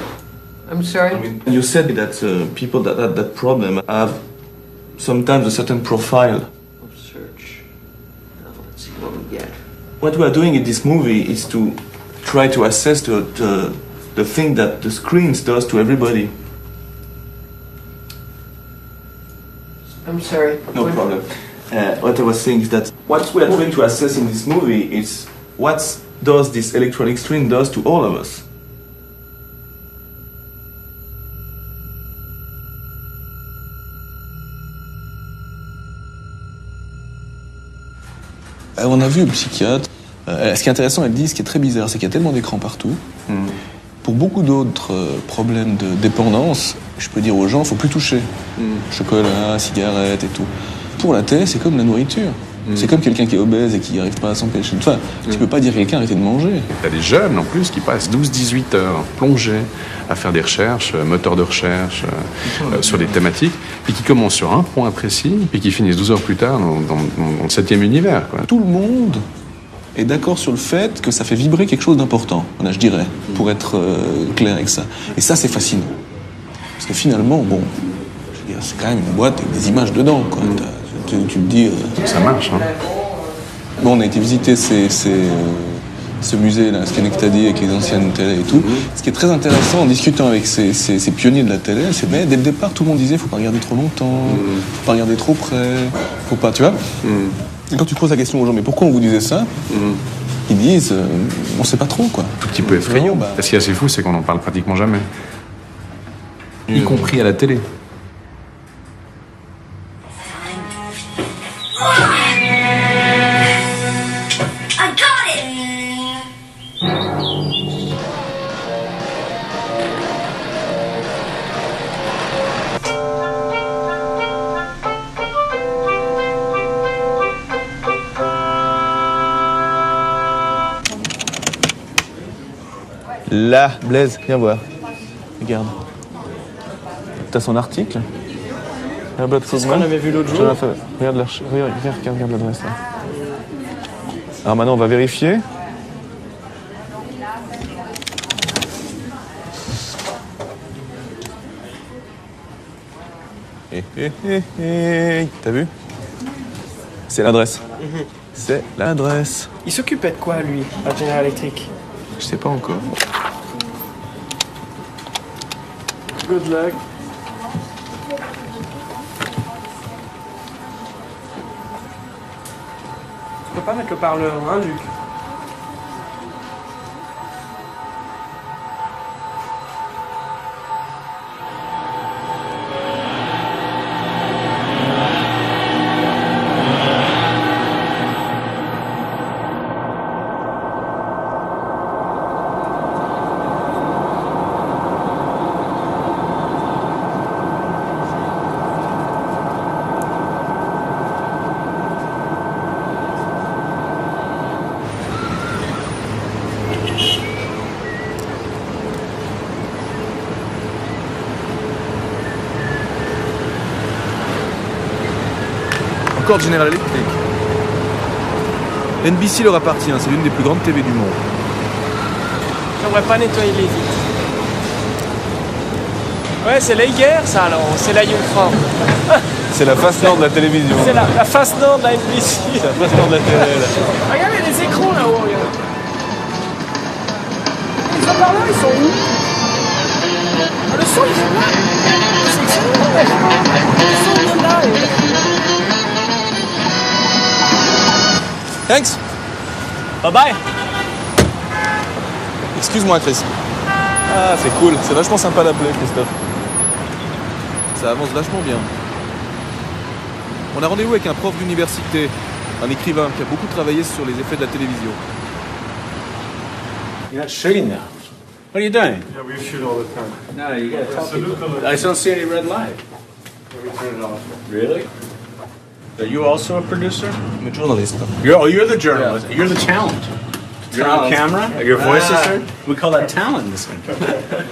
I'm sorry? I mean, you said that people that have that problem have sometimes a certain profile. Search. Now let's see what we get. What we are doing in this movie is to try to assess the thing that the screens does to everybody. I'm sorry. No problem. What I was saying is that what we are trying to assess in this movie is what does this electronic screen does to all of us. On a vu le psychiatre. Ce qui est intéressant, elle dit, ce qui est très bizarre, c'est qu'il y a tellement d'écrans partout. Pour beaucoup d'autres problèmes de dépendance, je peux dire aux gens, il ne faut plus toucher. Chocolat, cigarettes et tout. Pour la télé, c'est comme la nourriture. C'est comme quelqu'un qui est obèse et qui n'arrive pas à s'empêcher. Enfin, tu peux pas dire à quelqu'un arrêtez de manger. Il y a des jeunes en plus qui passent 12-18 heures plongés à faire des recherches, moteurs de recherche sur des thématiques, puis qui commencent sur un point précis, puis qui finissent 12 heures plus tard dans le 7e univers. Quoi. Tout le monde est d'accord sur le fait que ça fait vibrer quelque chose d'important, voilà, je dirais, pour être clair avec ça. Et ça, c'est fascinant. Parce que finalement, bon, je veux dire, c'est quand même une boîte avec des images dedans, quoi. Tu te dis... Ça marche, hein. Bon, on a été visiter ce musée, là, Schenectady, avec les anciennes télé et tout. Ce qui est très intéressant en discutant avec ces pionniers de la télé, c'est que dès le départ, tout le monde disait faut pas regarder trop longtemps, faut pas regarder trop près, faut pas, tu vois. Et quand tu poses la question aux gens, mais pourquoi on vous disait ça Ils disent, on sait pas trop, quoi. Un petit peu effrayant. Ce qui est assez fou, c'est qu'on n'en parle pratiquement jamais. Y compris à la télé. Là, Blaise, viens voir. Regarde. T'as son article. C'est ce qu'on avait vu l'autre jour. Regarde l'adresse là. Alors maintenant, on va vérifier. T'as vu? C'est l'adresse. C'est l'adresse. Il s'occupait de quoi, lui, à General Electric? Je sais pas encore. Good luck. Tu peux pas mettre le parleur, hein, Luc? encore de General Electric. NBC leur appartient, c'est l'une des plus grandes TV du monde. J'aimerais pas nettoyer les vitres. Ouais, c'est la guerre, ça, alors. C'est la Jungfrau. C'est la face nord de la télévision. C'est la face nord de la NBC. C'est la face nord de la télé, là. Regardez les écrans là-haut, regarde. Les haut-parleurs, ils sont où? Ah, le son, il est là. C'est excellent. Le son vient de là. Thanks. Bye bye. Excuse-moi, Chris. Ah, c'est cool. C'est vachement sympa d'appeler, Christophe. Ça avance vachement bien. On a rendez-vous avec un prof d'université, un écrivain qui a beaucoup travaillé sur les effets de la télévision. You're not shooting now. What are you doing? Yeah, we shoot all the time. No, you gotta tell Salute people. them. I don't see any red light. We turn it off. Really? Are you also a producer? I'm a journalist. You're the journalist. You're the talent. You're on camera. Your voice is heard. We call that talent in this country.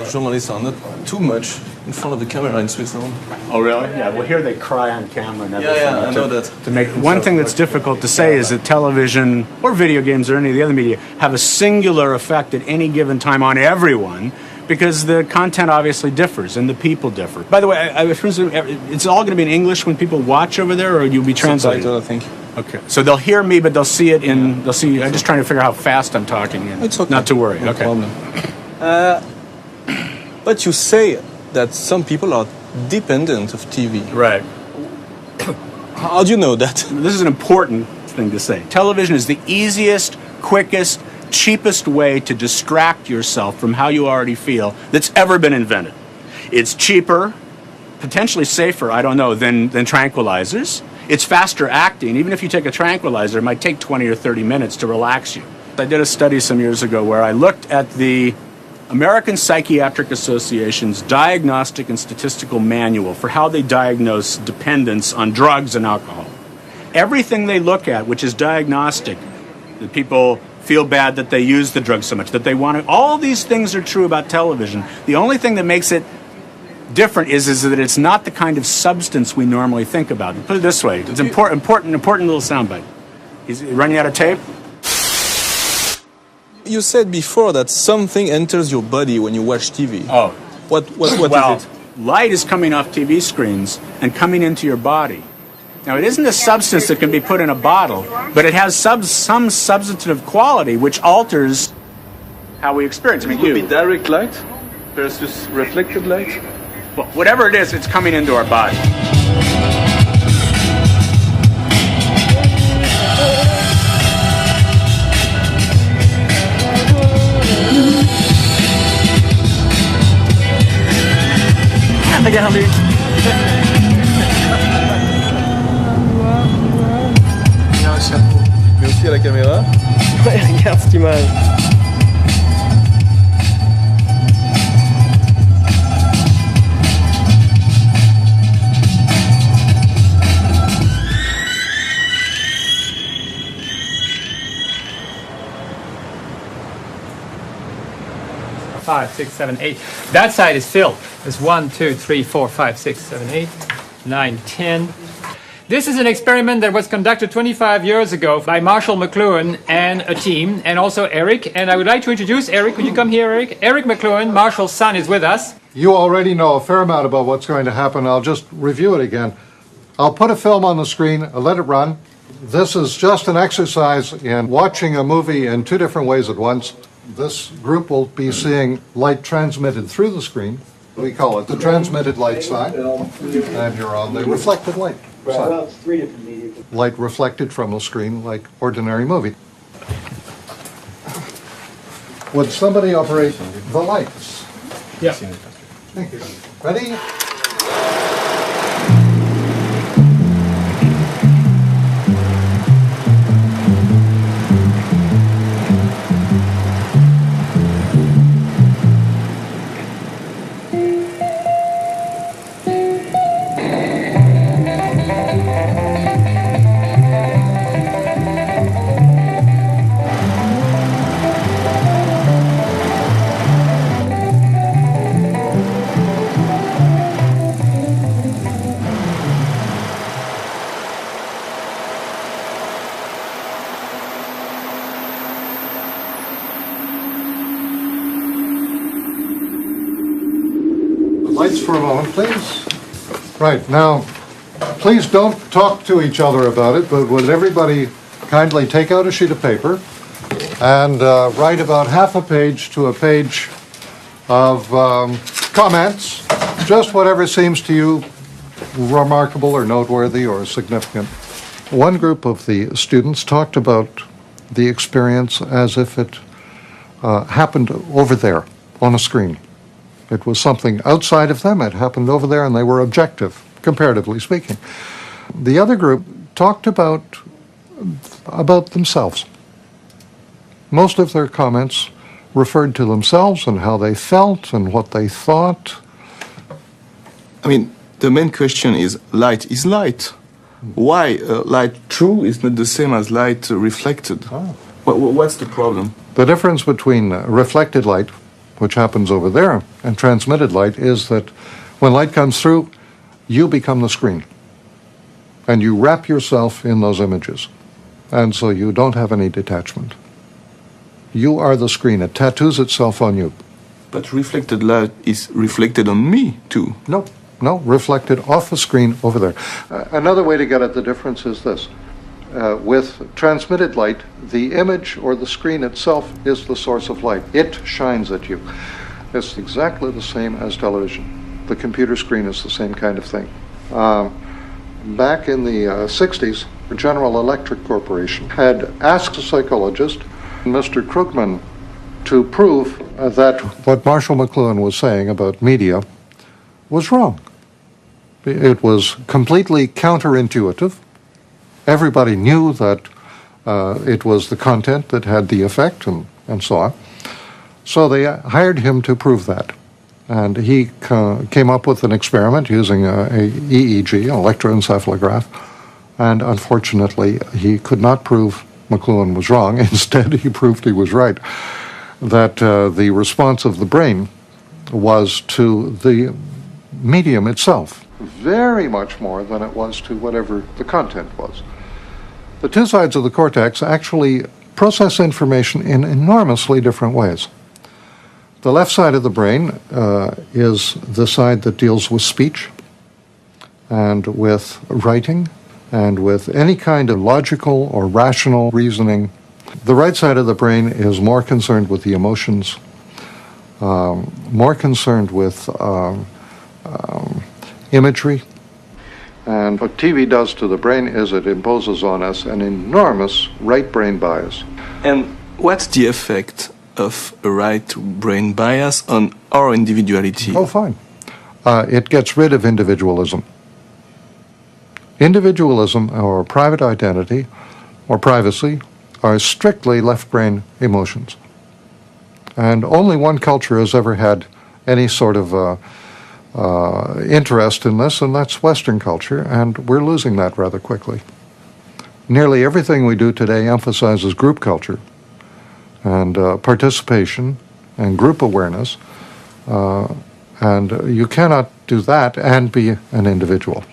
Journalists are not too much in front of the camera in Switzerland. Oh, really? Yeah. Well, here they cry on camera and everything. Yeah, I know that. To make one thing that's difficult to say is that television or video games or any of the other media have a singular effect at any given time on everyone, because the content obviously differs and the people differ. By the way, I presume it's all going to be in English when people watch over there, or you'll be translating? Subtitle, I think. Okay. So they'll hear me, but they'll see it in. They'll see. I'm just trying to figure out how fast I'm talking. And It's okay. Not to worry. No Okay. problem. But you say that some people are dependent of TV. Right. How do you know that? This is an important thing to say. Television is the easiest, quickest, cheapest way to distract yourself from how you already feel that's ever been invented. It's cheaper, potentially safer, I don't know, than tranquilizers. It's faster acting. Even if you take a tranquilizer, it might take 20 or 30 minutes to relax you. I did a study some years ago where I looked at the American Psychiatric Association's Diagnostic and Statistical Manual for how they diagnose dependence on drugs and alcohol. Everything they look at, which is diagnostic, that people feel bad that they use the drug so much, that they want to, all these things are true about television. The only thing that makes it different is that it's not the kind of substance we normally think about. Put it this way, it's important little soundbite. Is it running out of tape? You said before that something enters your body when you watch TV. Oh. What Well, is it? light is coming off TV screens and coming into your body. Now, it isn't a substance that can be put in a bottle, but it has some substantive quality which alters how we experience. I mean, It would be direct light versus reflected light? Well, whatever it is, it's coming into our body. Regardez. Il a un chapeau. Mais aussi à la caméra. Ouais, regarde cette image. Five, 6, 7, 8. That side is filled. There's 1, 2, 3, 4, 5, 6, 7, 8, 9, 10. This is an experiment that was conducted 25 years ago by Marshall McLuhan and a team, and also Eric. And I would like to introduce Eric. Could you come here, Eric? Eric McLuhan, Marshall's son, is with us. You already know a fair amount about what's going to happen. I'll just review it again. I'll put a film on the screen, I'll let it run. This is just an exercise in watching a movie in two different ways at once. This group will be seeing light transmitted through the screen. We call it the transmitted light side. And you're on the reflected light side. Light reflected from a screen like ordinary movie. Would somebody operate the lights? Yeah. Thank you. Ready? lights for a moment, please. Right, now, please don't talk to each other about it, but would everybody kindly take out a sheet of paper and write about half a page to a page of comments, just whatever seems to you remarkable or noteworthy or significant. One group of the students talked about the experience as if it happened over there on a screen. It was something outside of them, it happened over there, and they were objective, comparatively speaking. The other group talked about themselves. Most of their comments referred to themselves and how they felt and what they thought. I mean, the main question is light is light. Why light true is not the same as light reflected? What's the problem? The difference between reflected light, which happens over there, and transmitted light is that when light comes through, you become the screen. And you wrap yourself in those images. And so you don't have any detachment. You are the screen. It tattoos itself on you. But reflected light is reflected on me, too. No, reflected off the screen over there. Another way to get at the difference is this. With transmitted light, the image or the screen itself is the source of light. It shines at you. It's exactly the same as television. The computer screen is the same kind of thing. Back in the 60s, General Electric Corporation had asked a psychologist, Mr. Krugman, to prove that what Marshall McLuhan was saying about media was wrong. It was completely counterintuitive. Everybody knew that it was the content that had the effect and so on. So they hired him to prove that. And he came up with an experiment using a EEG, an electroencephalograph. And unfortunately, he could not prove McLuhan was wrong. Instead, he proved he was right. That the response of the brain was to the medium itself, very much more than it was to whatever the content was. The two sides of the cortex actually process information in enormously different ways. The left side of the brain is the side that deals with speech and with writing and with any kind of logical or rational reasoning. The right side of the brain is more concerned with the emotions, more concerned with imagery. And what TV does to the brain is it imposes on us an enormous right brain bias. And what's the effect of a right brain bias on our individuality? Oh, fine. It gets rid of individualism. Individualism or private identity or privacy are strictly left brain emotions. And only one culture has ever had any sort of interest in this, and that's Western culture, and we're losing that rather quickly. Nearly everything we do today emphasizes group culture and participation and group awareness, and you cannot do that and be an individual.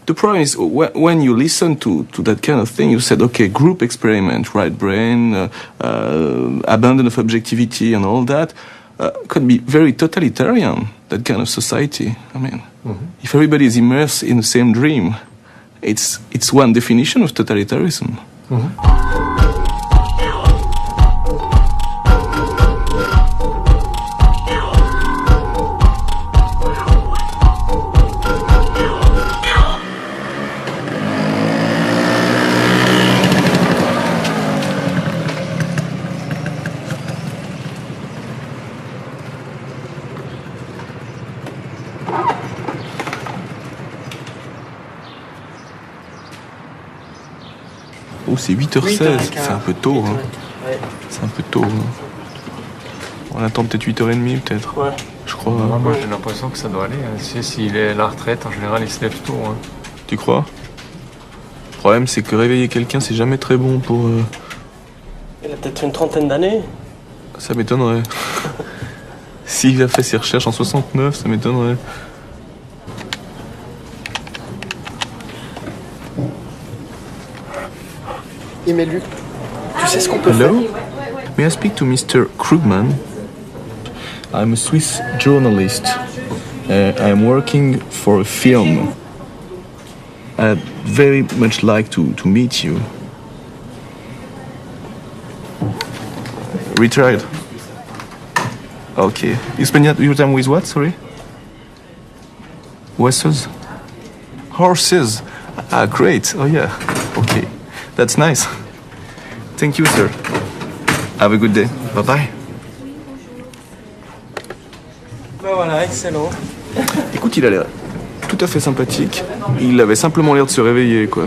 The problem is when you listen to that kind of thing, you said, okay, group experiment, right brain, abandon of objectivity and all that, could be very totalitarian, that kind of society. I mean, if everybody is immersed in the same dream, it's one definition of totalitarianism. Oh, c'est 8h16, c'est un peu tôt. Hein. C'est un peu tôt. Hein. On attend peut-être 8h30, peut-être. Ouais. Je crois. Moi, j'ai l'impression que ça doit aller. S'il est à la retraite, en général, il se lève tôt. Hein. Tu crois? Le problème, c'est que réveiller quelqu'un, c'est jamais très bon pour... Il a peut-être une trentaine d'années. Ça m'étonnerait. S'il a fait ses recherches en 69, ça m'étonnerait. Et mais Luc, tu sais ce qu'on peut faire? Hello? May I speak to Mr. Krugman? I'm a Swiss journalist. I'm working for a film. I'd very much like to meet you. Retired. Okay. You spend your time with what, sorry? Horses? Horses. Ah, great. Oh, yeah. Okay. That's nice. Thank you, sir. Have a good day. Bye-bye. Ben voilà, excellent. Écoute, il a l'air tout à fait sympathique. Il avait simplement l'air de se réveiller, quoi.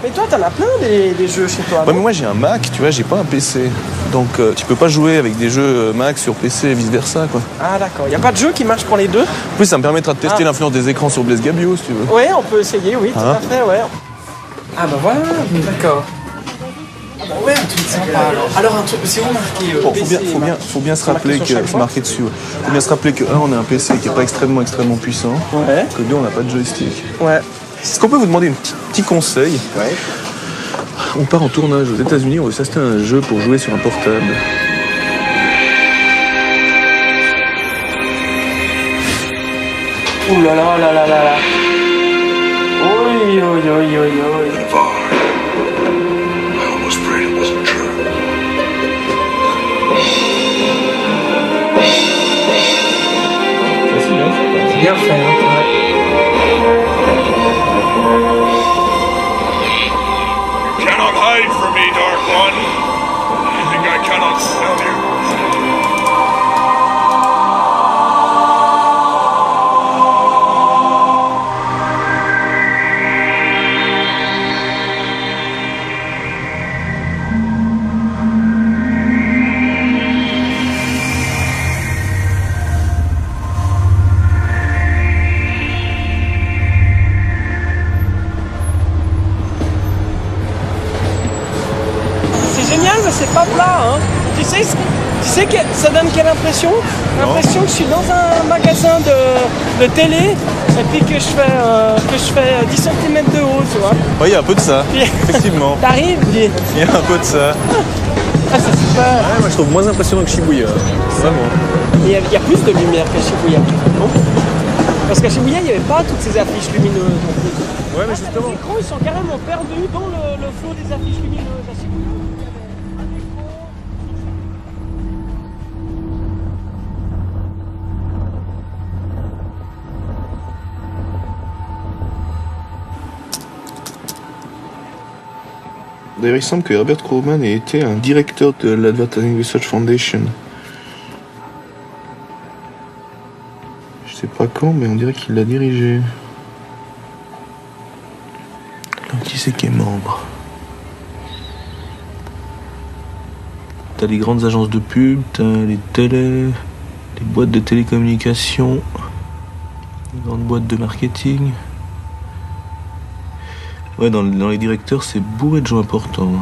Mais toi, t'en as plein des jeux chez toi. Ouais, mais moi j'ai un Mac, tu vois, j'ai pas un PC. Donc tu peux pas jouer avec des jeux Mac sur PC et vice versa, quoi. Ah d'accord, y a pas de jeu qui marche pour les deux? En plus, ça me permettra de tester l'influence des écrans sur Blaise Gabbio, si tu veux. Ouais, on peut essayer, oui, tout à fait, ouais. Ah bah voilà, d'accord. Ah bah ouais, un truc sympa alors. Alors un truc, c'est où marqué Bon, PC faut bien se rappeler que c'est marqué dessus. Faut bien se rappeler que on a un PC qui est pas extrêmement puissant. Ouais. Que deux, on n'a pas de joystick. Ouais. Est-ce qu'on peut vous demander un petit conseil? Ouais. On part en tournage aux États-Unis, on veut s'acheter un jeu pour jouer sur un portable. Ouh là là là là là là. Oi oi oi oi oi. I almost prayed it wasn't true. C'est bien fait, hein. You cannot hide from me, Dark One. You think I cannot smell you? C'est pas plat, hein. Tu sais que ça donne quelle impression? L'impression que je suis dans un magasin de télé et puis que je fais 10 cm de haut, tu vois. Ouais, il y a un peu de ça, effectivement. T'arrives, dis. Il y a un peu de ça. Ah, c'est super. Ouais, moi je trouve moins impressionnant que Shibuya. Vraiment. Il y a plus de lumière qu'à Shibuya. Non? Parce qu'à Shibuya, il n'y avait pas toutes ces affiches lumineuses. Ouais, mais justement. Les écrans, ils sont carrément perdus dans le flot des affiches lumineuses. À Shibuya. D'ailleurs, il semble que Herbert Krugman ait été un directeur de l'Advertising Research Foundation. Je sais pas quand, mais on dirait qu'il l'a dirigé. Alors, qui c'est qui est membre? T'as les grandes agences de pub, t'as les télés, les boîtes de télécommunications, les grandes boîtes de marketing. Ouais, dans les directeurs, c'est bourré de gens importants.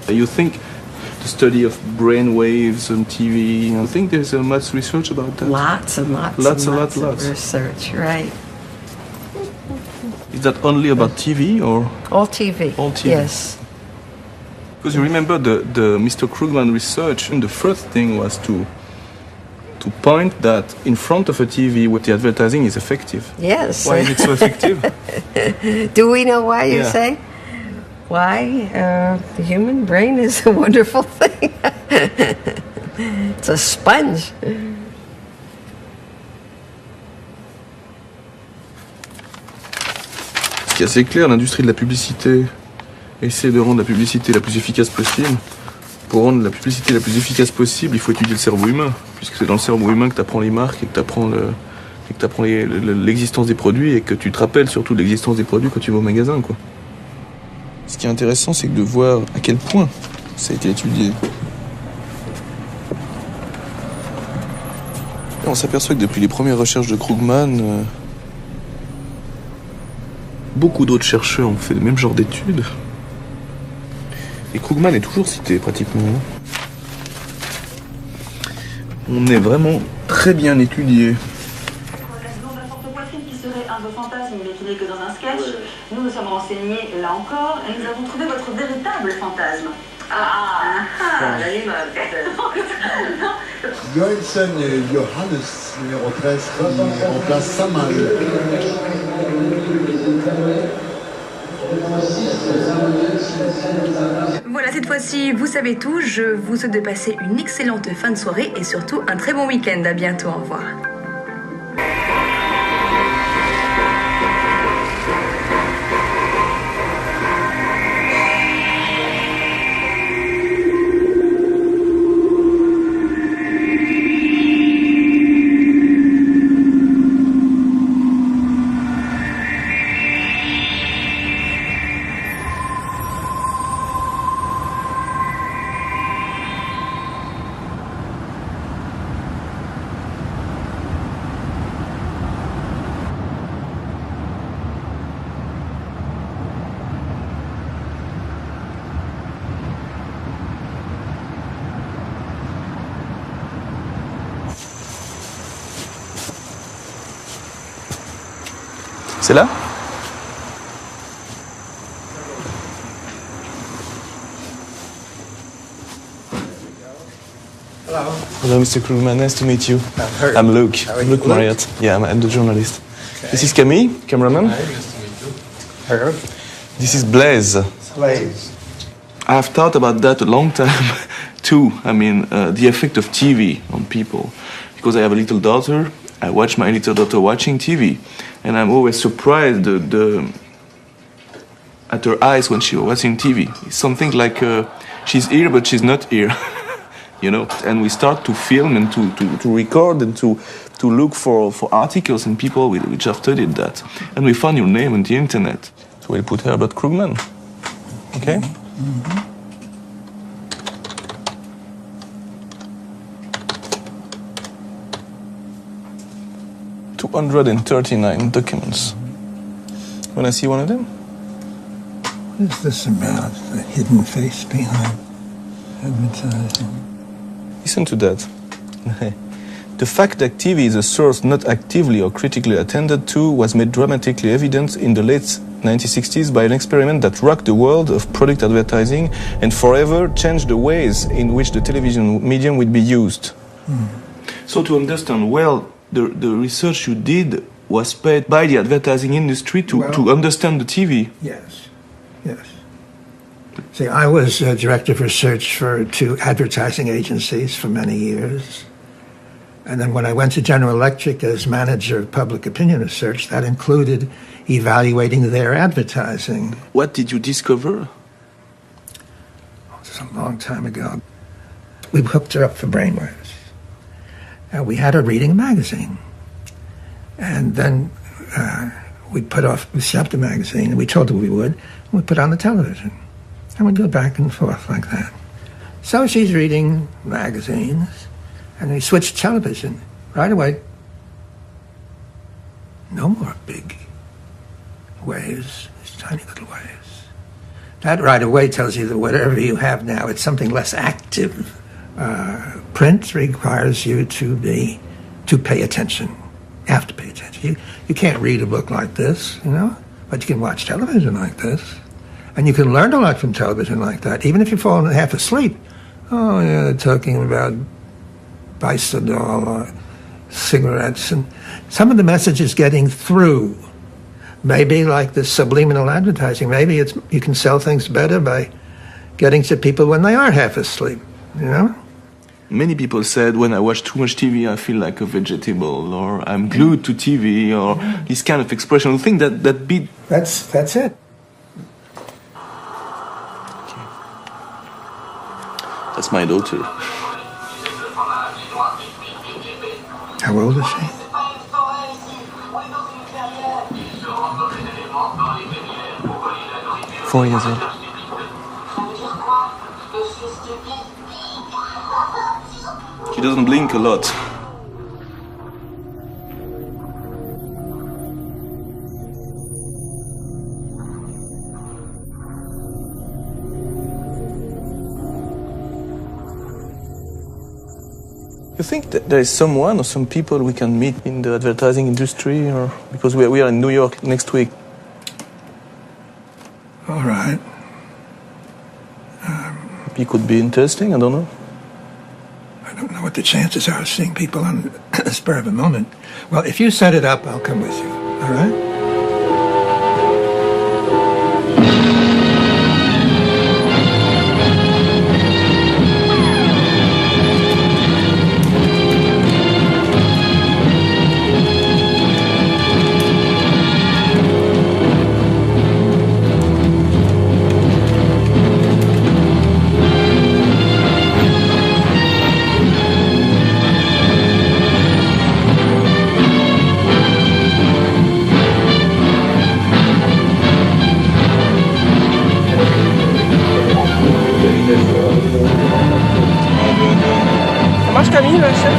You think the study of brain waves on TV, you think there's much research about that? Lots and lots of research, right. Is that only about TV or? All TV. All TV. Yes. Because you remember the Mr. Krugman research, and the first thing was to point that in front of a TV what the advertising is effective. Yes. Why is it so effective? Do we know why you say? Why? The human brain is a wonderful thing. It's a sponge. Ce qui est assez clair, l'industrie de la publicité essaie de rendre la publicité la plus efficace possible. Pour rendre la publicité la plus efficace possible, il faut étudier le cerveau humain, puisque c'est dans le cerveau humain que tu apprends les marques et que tu apprends l'existence des produits et que tu te rappelles surtout de l'existence des produits quand tu vas au magasin, quoi. Ce qui est intéressant, c'est de voir à quel point ça a été étudié. On s'aperçoit que depuis les premières recherches de Krugman, Beaucoup d'autres chercheurs ont fait le même genre d'études. Et Krugman est toujours cité pratiquement. On est vraiment très bien étudié. Qui serait un de vos fantasmes, mais qui n'est que dans un sketch. Nous nous sommes renseignés là encore et nous avons trouvé votre véritable fantasme. La limonade. Joelsen Johannes, numéro 13, qui remplace Samal. Voilà, cette fois-ci, vous savez tout. Je vous souhaite de passer une excellente fin de soirée et surtout un très bon week-end. À bientôt, au revoir. C'est là? Hello, Mr. Krugman. Nice to meet you. I'm Luke. Luke Marriott. Yeah, I'm the journalist. Okay. This is Camille, cameraman. Hi, nice to meet you. Hello. This is Blaise. Blaise. I've thought about that a long time, too. I mean, the effect of TV on people. Because I have a little daughter, I watch my little daughter watching TV, and I'm always surprised at her eyes when she's watching TV. It's something like she's here, but she's not here. You know, and we start to film and to record and to look for articles and people which have studied that. And we found your name on the internet. So we'll put Herbert Krugman. Okay? Mm-hmm. $239 documents. Wanna see one of them? What is this about? The hidden face behind advertising? Listen to that. The fact that TV is a source not actively or critically attended to was made dramatically evident in the late 1960s by an experiment that rocked the world of product advertising and forever changed the ways in which the television medium would be used. So to understand well, the research you did was paid by the advertising industry to understand the TV. Yes, yes. See, I was director of research for 2 advertising agencies for many years. And then when I went to General Electric as manager of public opinion research, that included evaluating their advertising. What did you discover? It was a long time ago. We hooked her up for brainwaves. We had her reading a magazine. And then we shoved the magazine, and we told her we would, and we put it on the television. And we'd go back and forth like that. So she's reading magazines, and we switched television right away. No more big waves, these tiny little waves. That right away tells you that whatever you have now, it's something less active. Print requires you to pay attention. You have to pay attention. You can't read a book like this, you know, but you can watch television like this. And you can learn a lot from television like that, even if you're falling half asleep. Oh, yeah, they're talking about Bisodol or cigarettes. And some of the message is getting through. Maybe like the subliminal advertising, maybe you can sell things better by getting to people when they are half asleep, you know? Many people said, when I watch too much TV, I feel like a vegetable, or I'm glued to TV, or this kind of expression. I think that beat... That's it. That's my daughter. How old is she? 4 years old. She doesn't blink a lot. You think that there is someone or some people we can meet in the advertising industry, or because we are in New York next week? All right. It could be interesting, I don't know. I don't know what the chances are of seeing people on the spur of a moment. Well, if you set it up, I'll come with you. All right? Ça marche Camille, le chef?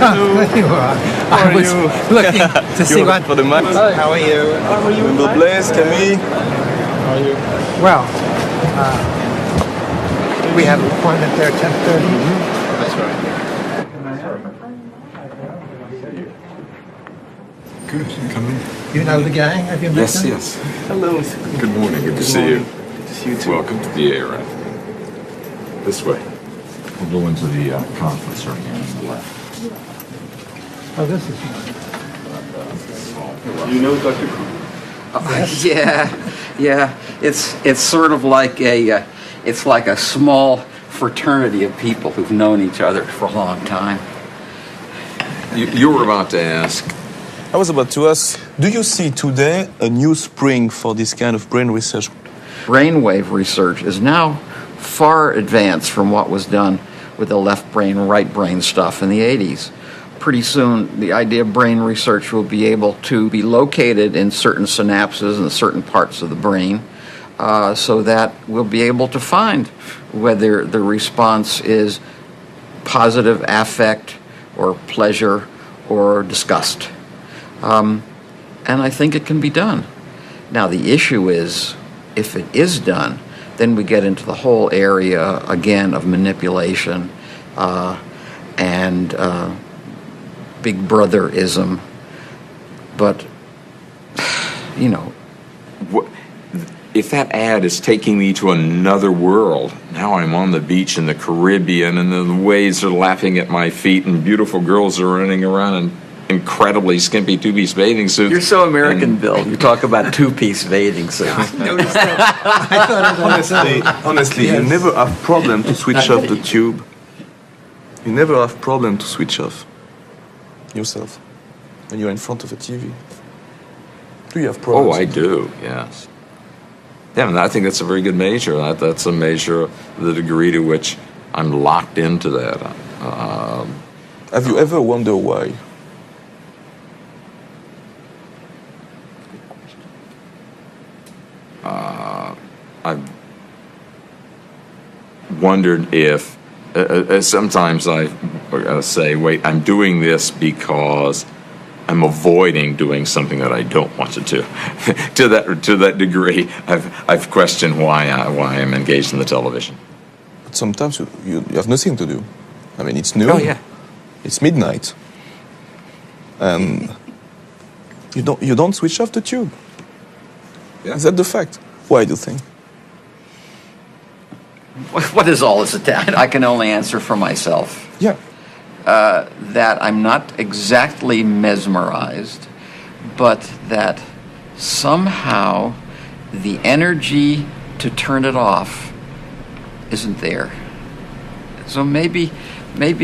There you are. I was looking to see what... for the map. How are you? How are you? God bless, Camille. How are you? Well, we have an appointment there at 10:30. That's right. Good. Come in. You know the gang? Have you met them? Yes. Hello. Good morning. Good to see you. Good to see you too. Welcome to the Aaron. This way. We'll go into the conference room here on the left. Oh, this is nice. You know Dr. Yeah. It's sort of like a small fraternity of people who've known each other for a long time. You were about to ask. I was about to ask, do you see today a new spring for this kind of brain research? Brainwave research is now far advanced from what was done with the left brain, right brain stuff in the 80s. Pretty soon, the idea of brain research will be able to be located in certain synapses and certain parts of the brain, so that we'll be able to find whether the response is positive affect or pleasure or disgust. And I think it can be done. Now, the issue is, if it is done, then we get into the whole area, again, of manipulation and big brotherism. But, you know. If that ad is taking me to another world, now I'm on the beach in the Caribbean and the waves are lapping at my feet and beautiful girls are running around in incredibly skimpy two-piece bathing suits. You're so American, Bill. You talk about two-piece bathing suits. Honestly, you never have problem to switch off the tube. You never have problem to switch off yourself when you're in front of a TV. Do you have problems? Oh, I do, yes. Yeah, and I think that's a very good measure. That's a measure of the degree to which I'm locked into that. Have you ever wondered why? I've wondered if sometimes I say, wait, I'm doing this because I'm avoiding doing something that I don't want to do. to that degree, I've questioned why I'm engaged in the television. But sometimes you have nothing to do. I mean, it's noon. Oh yeah. It's midnight, and you don't switch off the tube. Yeah. Is that the fact? Why do you think? What is all this attack? I can only answer for myself. Yeah. That I'm not exactly mesmerized, but that somehow the energy to turn it off isn't there. So maybe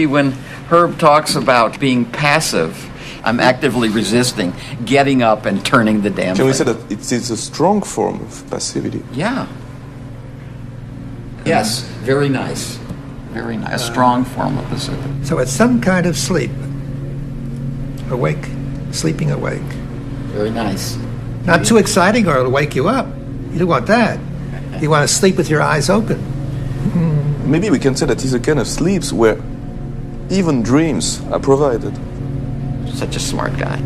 when Herb talks about being passive, I'm actively resisting getting up and turning the damn thing. Can we say that it's a strong form of passivity? Yeah. Yes, very nice. Very nice. A strong form of passivity. So it's some kind of sleep. Awake. Sleeping awake. Very nice. Not too exciting or it'll wake you up. You don't want that. You want to sleep with your eyes open. maybe we can say that it's a kind of sleeps where even dreams are provided. Such a smart guy.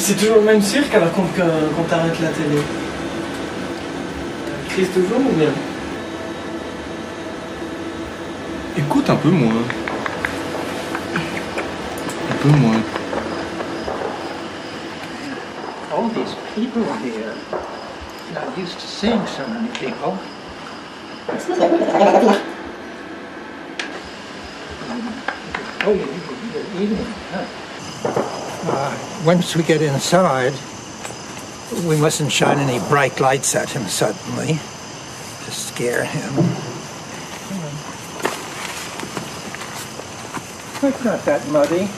C'est toujours le même cirque alors quand t'arrêtes la télé. Crise toujours ou bien? Écoute un peu moins. Un peu moins. All these people here, not used to seeing so many people. Oh, you're eating, huh? Once we get inside, we mustn't shine any bright lights at him suddenly to scare him. It's not that muddy.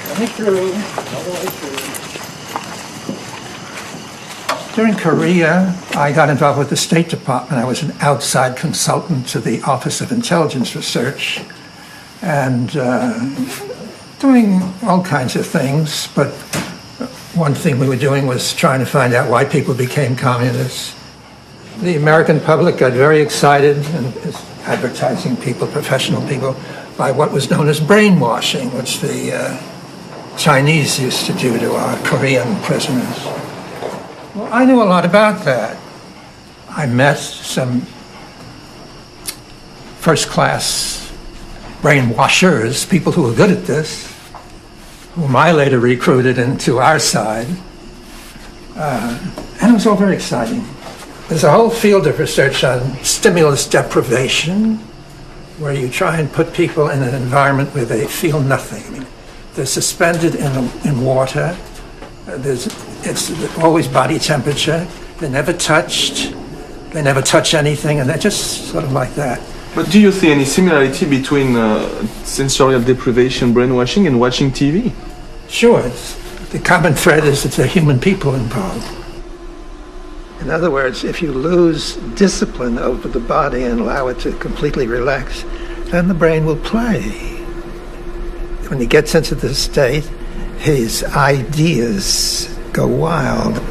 Coming through, all the way through. During Korea, I got involved with the State Department. I was an outside consultant to the Office of Intelligence Research, and doing all kinds of things, but one thing we were doing was trying to find out why people became communists. The American public got very excited, and advertising people, professional people, by what was known as brainwashing, which the Chinese used to do to our Korean prisoners. Well, I knew a lot about that. I met some first-class brainwashers, people who were good at this, whom I later recruited into our side. And it was all very exciting. There's a whole field of research on stimulus deprivation, where you try and put people in an environment where they feel nothing. I mean, they're suspended in water. It's always body temperature. They're never touched. They never touch anything, and they're just sort of like that. But do you see any similarity between sensorial deprivation, brainwashing, and watching TV? Sure. The common thread is that there are human people involved. In other words, if you lose discipline over the body and allow it to completely relax, then the brain will play. When he gets into this state, his ideas go wild.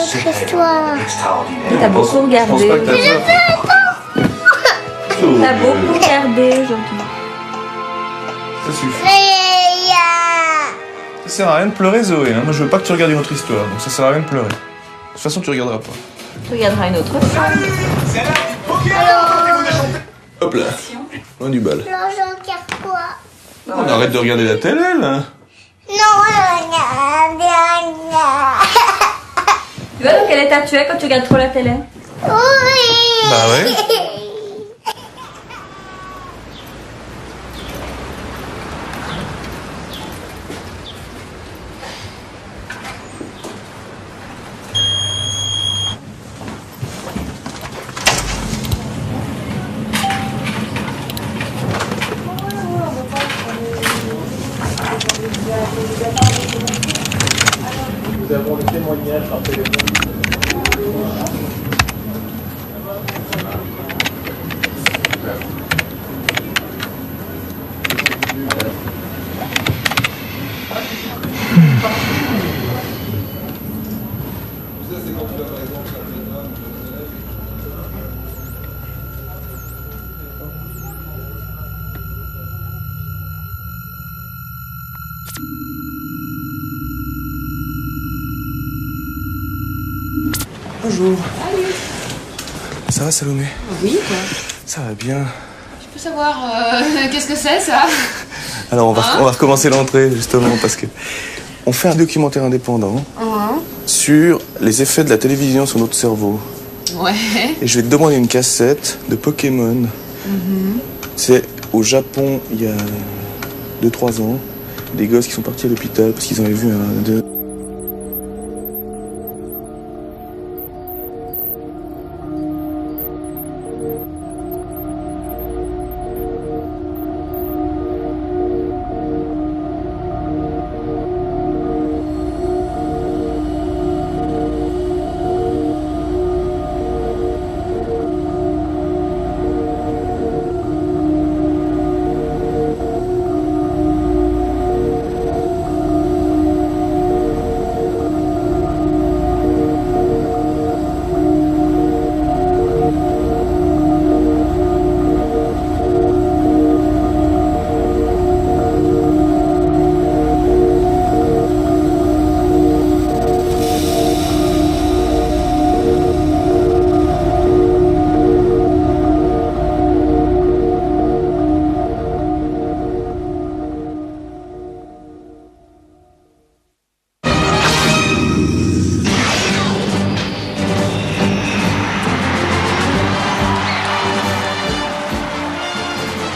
autre histoire. T'as beaucoup regardé. T'as beaucoup regardé aujourd'hui. Ça suffit. Ça sert à rien de pleurer, Zoé. Hein. Moi, je veux pas que tu regardes une autre histoire, donc ça sert à rien de pleurer. De toute façon, tu regarderas pas. Tu regarderas une autre fois. Hop là. Loin du bal. Non, je regarde quoi? On arrête de regarder la télé, là. Non, regarde. Tu vois dans quel état tu es quand tu regardes trop la télé? Oui. Bah ouais. Nous avons le témoignage par téléphone. Bonjour. Salut. Ça va, Salomé? Oui, quoi. Ça va bien. Je peux savoir qu'est-ce que c'est, ça? Alors, on va recommencer l'entrée, justement, parce que on fait un documentaire indépendant sur les effets de la télévision sur notre cerveau. Ouais. Et je vais te demander une cassette de Pokémon. C'est au Japon, il y a 2-3 ans, des gosses qui sont partis à l'hôpital parce qu'ils avaient vu un...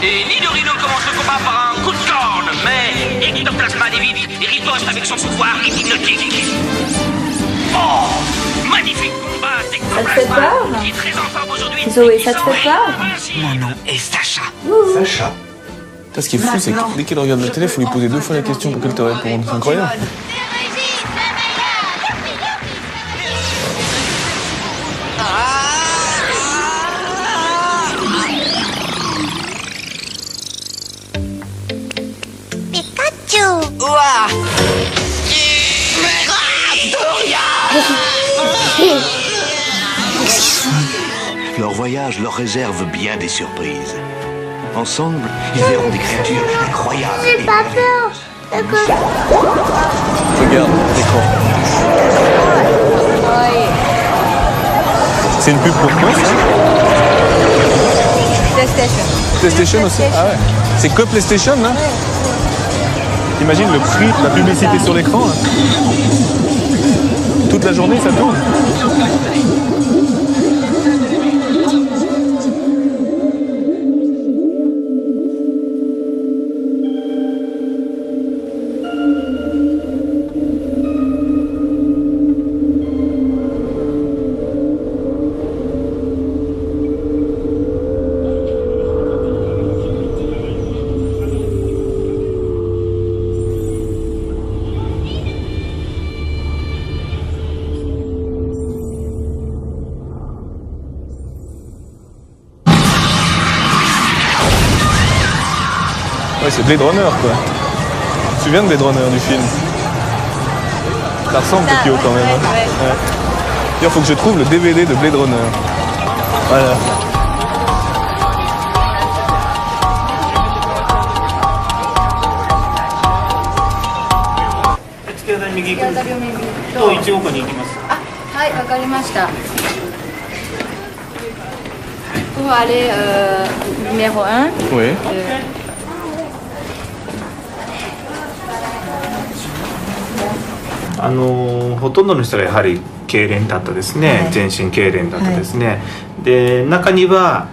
Et Nidorino commence le combat par un coup de corne, mais Ectoplasma d'évite et riposte avec son pouvoir hypnotique. Oh, magnifique combat d'Ectoplasma qui est très en forme aujourd'hui. Zoé, ça te fait peur? Mon nom est Sacha. Sacha. Ce qui est fou, c'est que dès qu'elle regarde la télé, il faut lui poser 2 fois la question pour qu'elle te réponde. C'est incroyable. Pikachu. Leur voyage leur réserve bien des surprises. Ensemble, ils verront des créatures incroyables. J'ai pas peur. Regarde l'écran. C'est une pub pour quoi, ça? PlayStation. PlayStation aussi? Ah ouais. C'est que PlayStation, là? Imagine le prix de la publicité sur l'écran, là. Toute la journée, ça tourne. Ouais, c'est Blade Runner, quoi. Tu te souviens de Blade Runner du film? Ça ressemble Tokyo quand même. Hein. Ouais. D'ailleurs, faut que je trouve le DVD de Blade Runner. Voilà.はい、わかりました。Pour aller numéro 1. Oui. « ほとんどの人がやはり痙攣だったですね、はい、全身痙攣だったですね、はい、で中には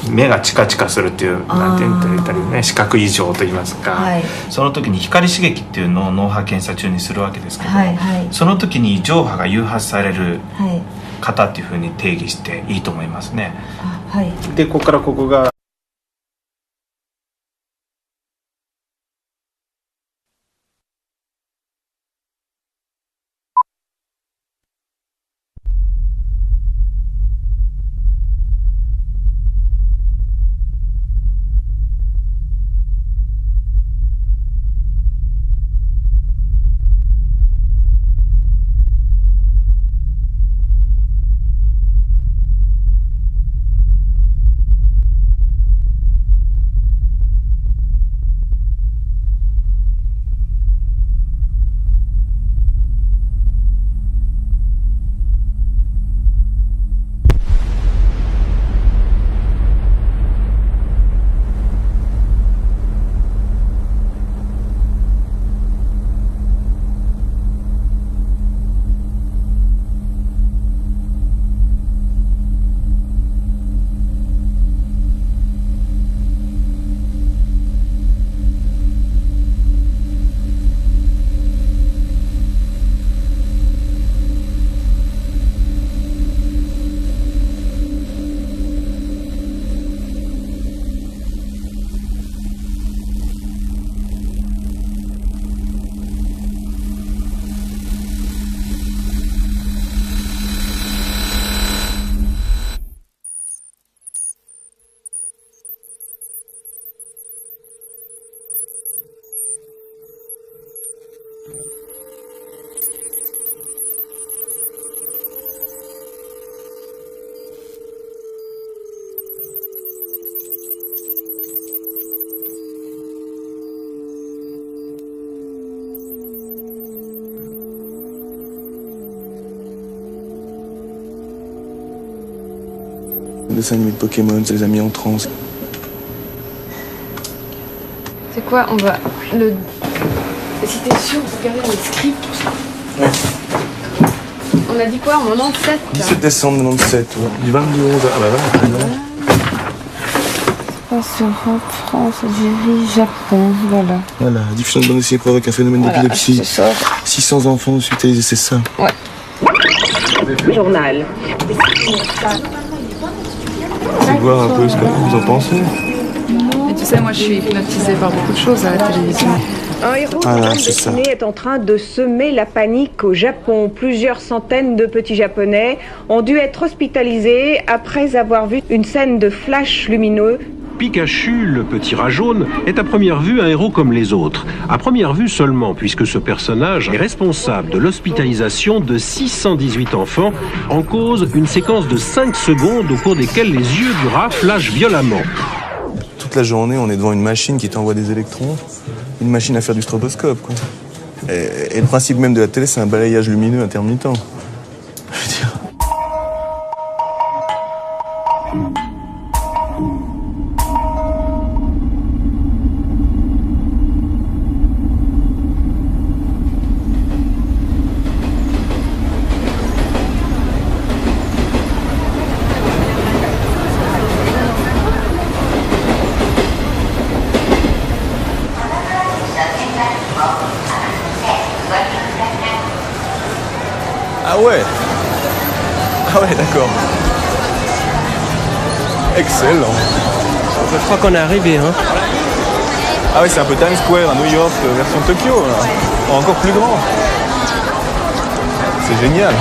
目がチカチカするっていうなんて言ったりね、視覚異常といいますか、はい、その時に光刺激っていうのを脳波検査中にするわけですけど、はいはい、その時に上波が誘発される方っていうふうに定義していいと思いますね、はい、でここからここがLe dessin animé de Pokémon, ça les a mis en transe. C'est quoi? On va le. Si t'es sûr de regarder le script. Ouais. On a dit quoi? En 97? 17 décembre 97, ouais. Du 22 11. Ah bah voilà. Europe, France, Algérie, Japon, voilà. Voilà, diffusion de bande dessinée provoque un phénomène d'épilepsie. 600 enfants hospitalisés, c'est ça. Ouais. Journal. C'est voir un peu ce que vous en pensez. Mais tu sais, moi je suis hypnotisée par beaucoup de choses à la télévision. Un héros de bande dessinée est en train de semer la panique au Japon. Plusieurs centaines de petits Japonais ont dû être hospitalisés après avoir vu une scène de flash lumineux. Pikachu, le petit rat jaune, est à première vue un héros comme les autres. À première vue seulement, puisque ce personnage est responsable de l'hospitalisation de 618 enfants, en cause une séquence de 5 secondes au cours desquelles les yeux du rat flashent violemment. Toute la journée, on est devant une machine qui t'envoie des électrons, une machine à faire du stroboscope, quoi. Et le principe même de la télé, c'est un balayage lumineux intermittent. Je veux dire... Ah ouais. Ah ouais, d'accord. Excellent. Je crois qu'on est arrivé, hein. Ah ouais, c'est un peu Times Square à New York, version Tokyo, là. Encore plus grand. C'est génial.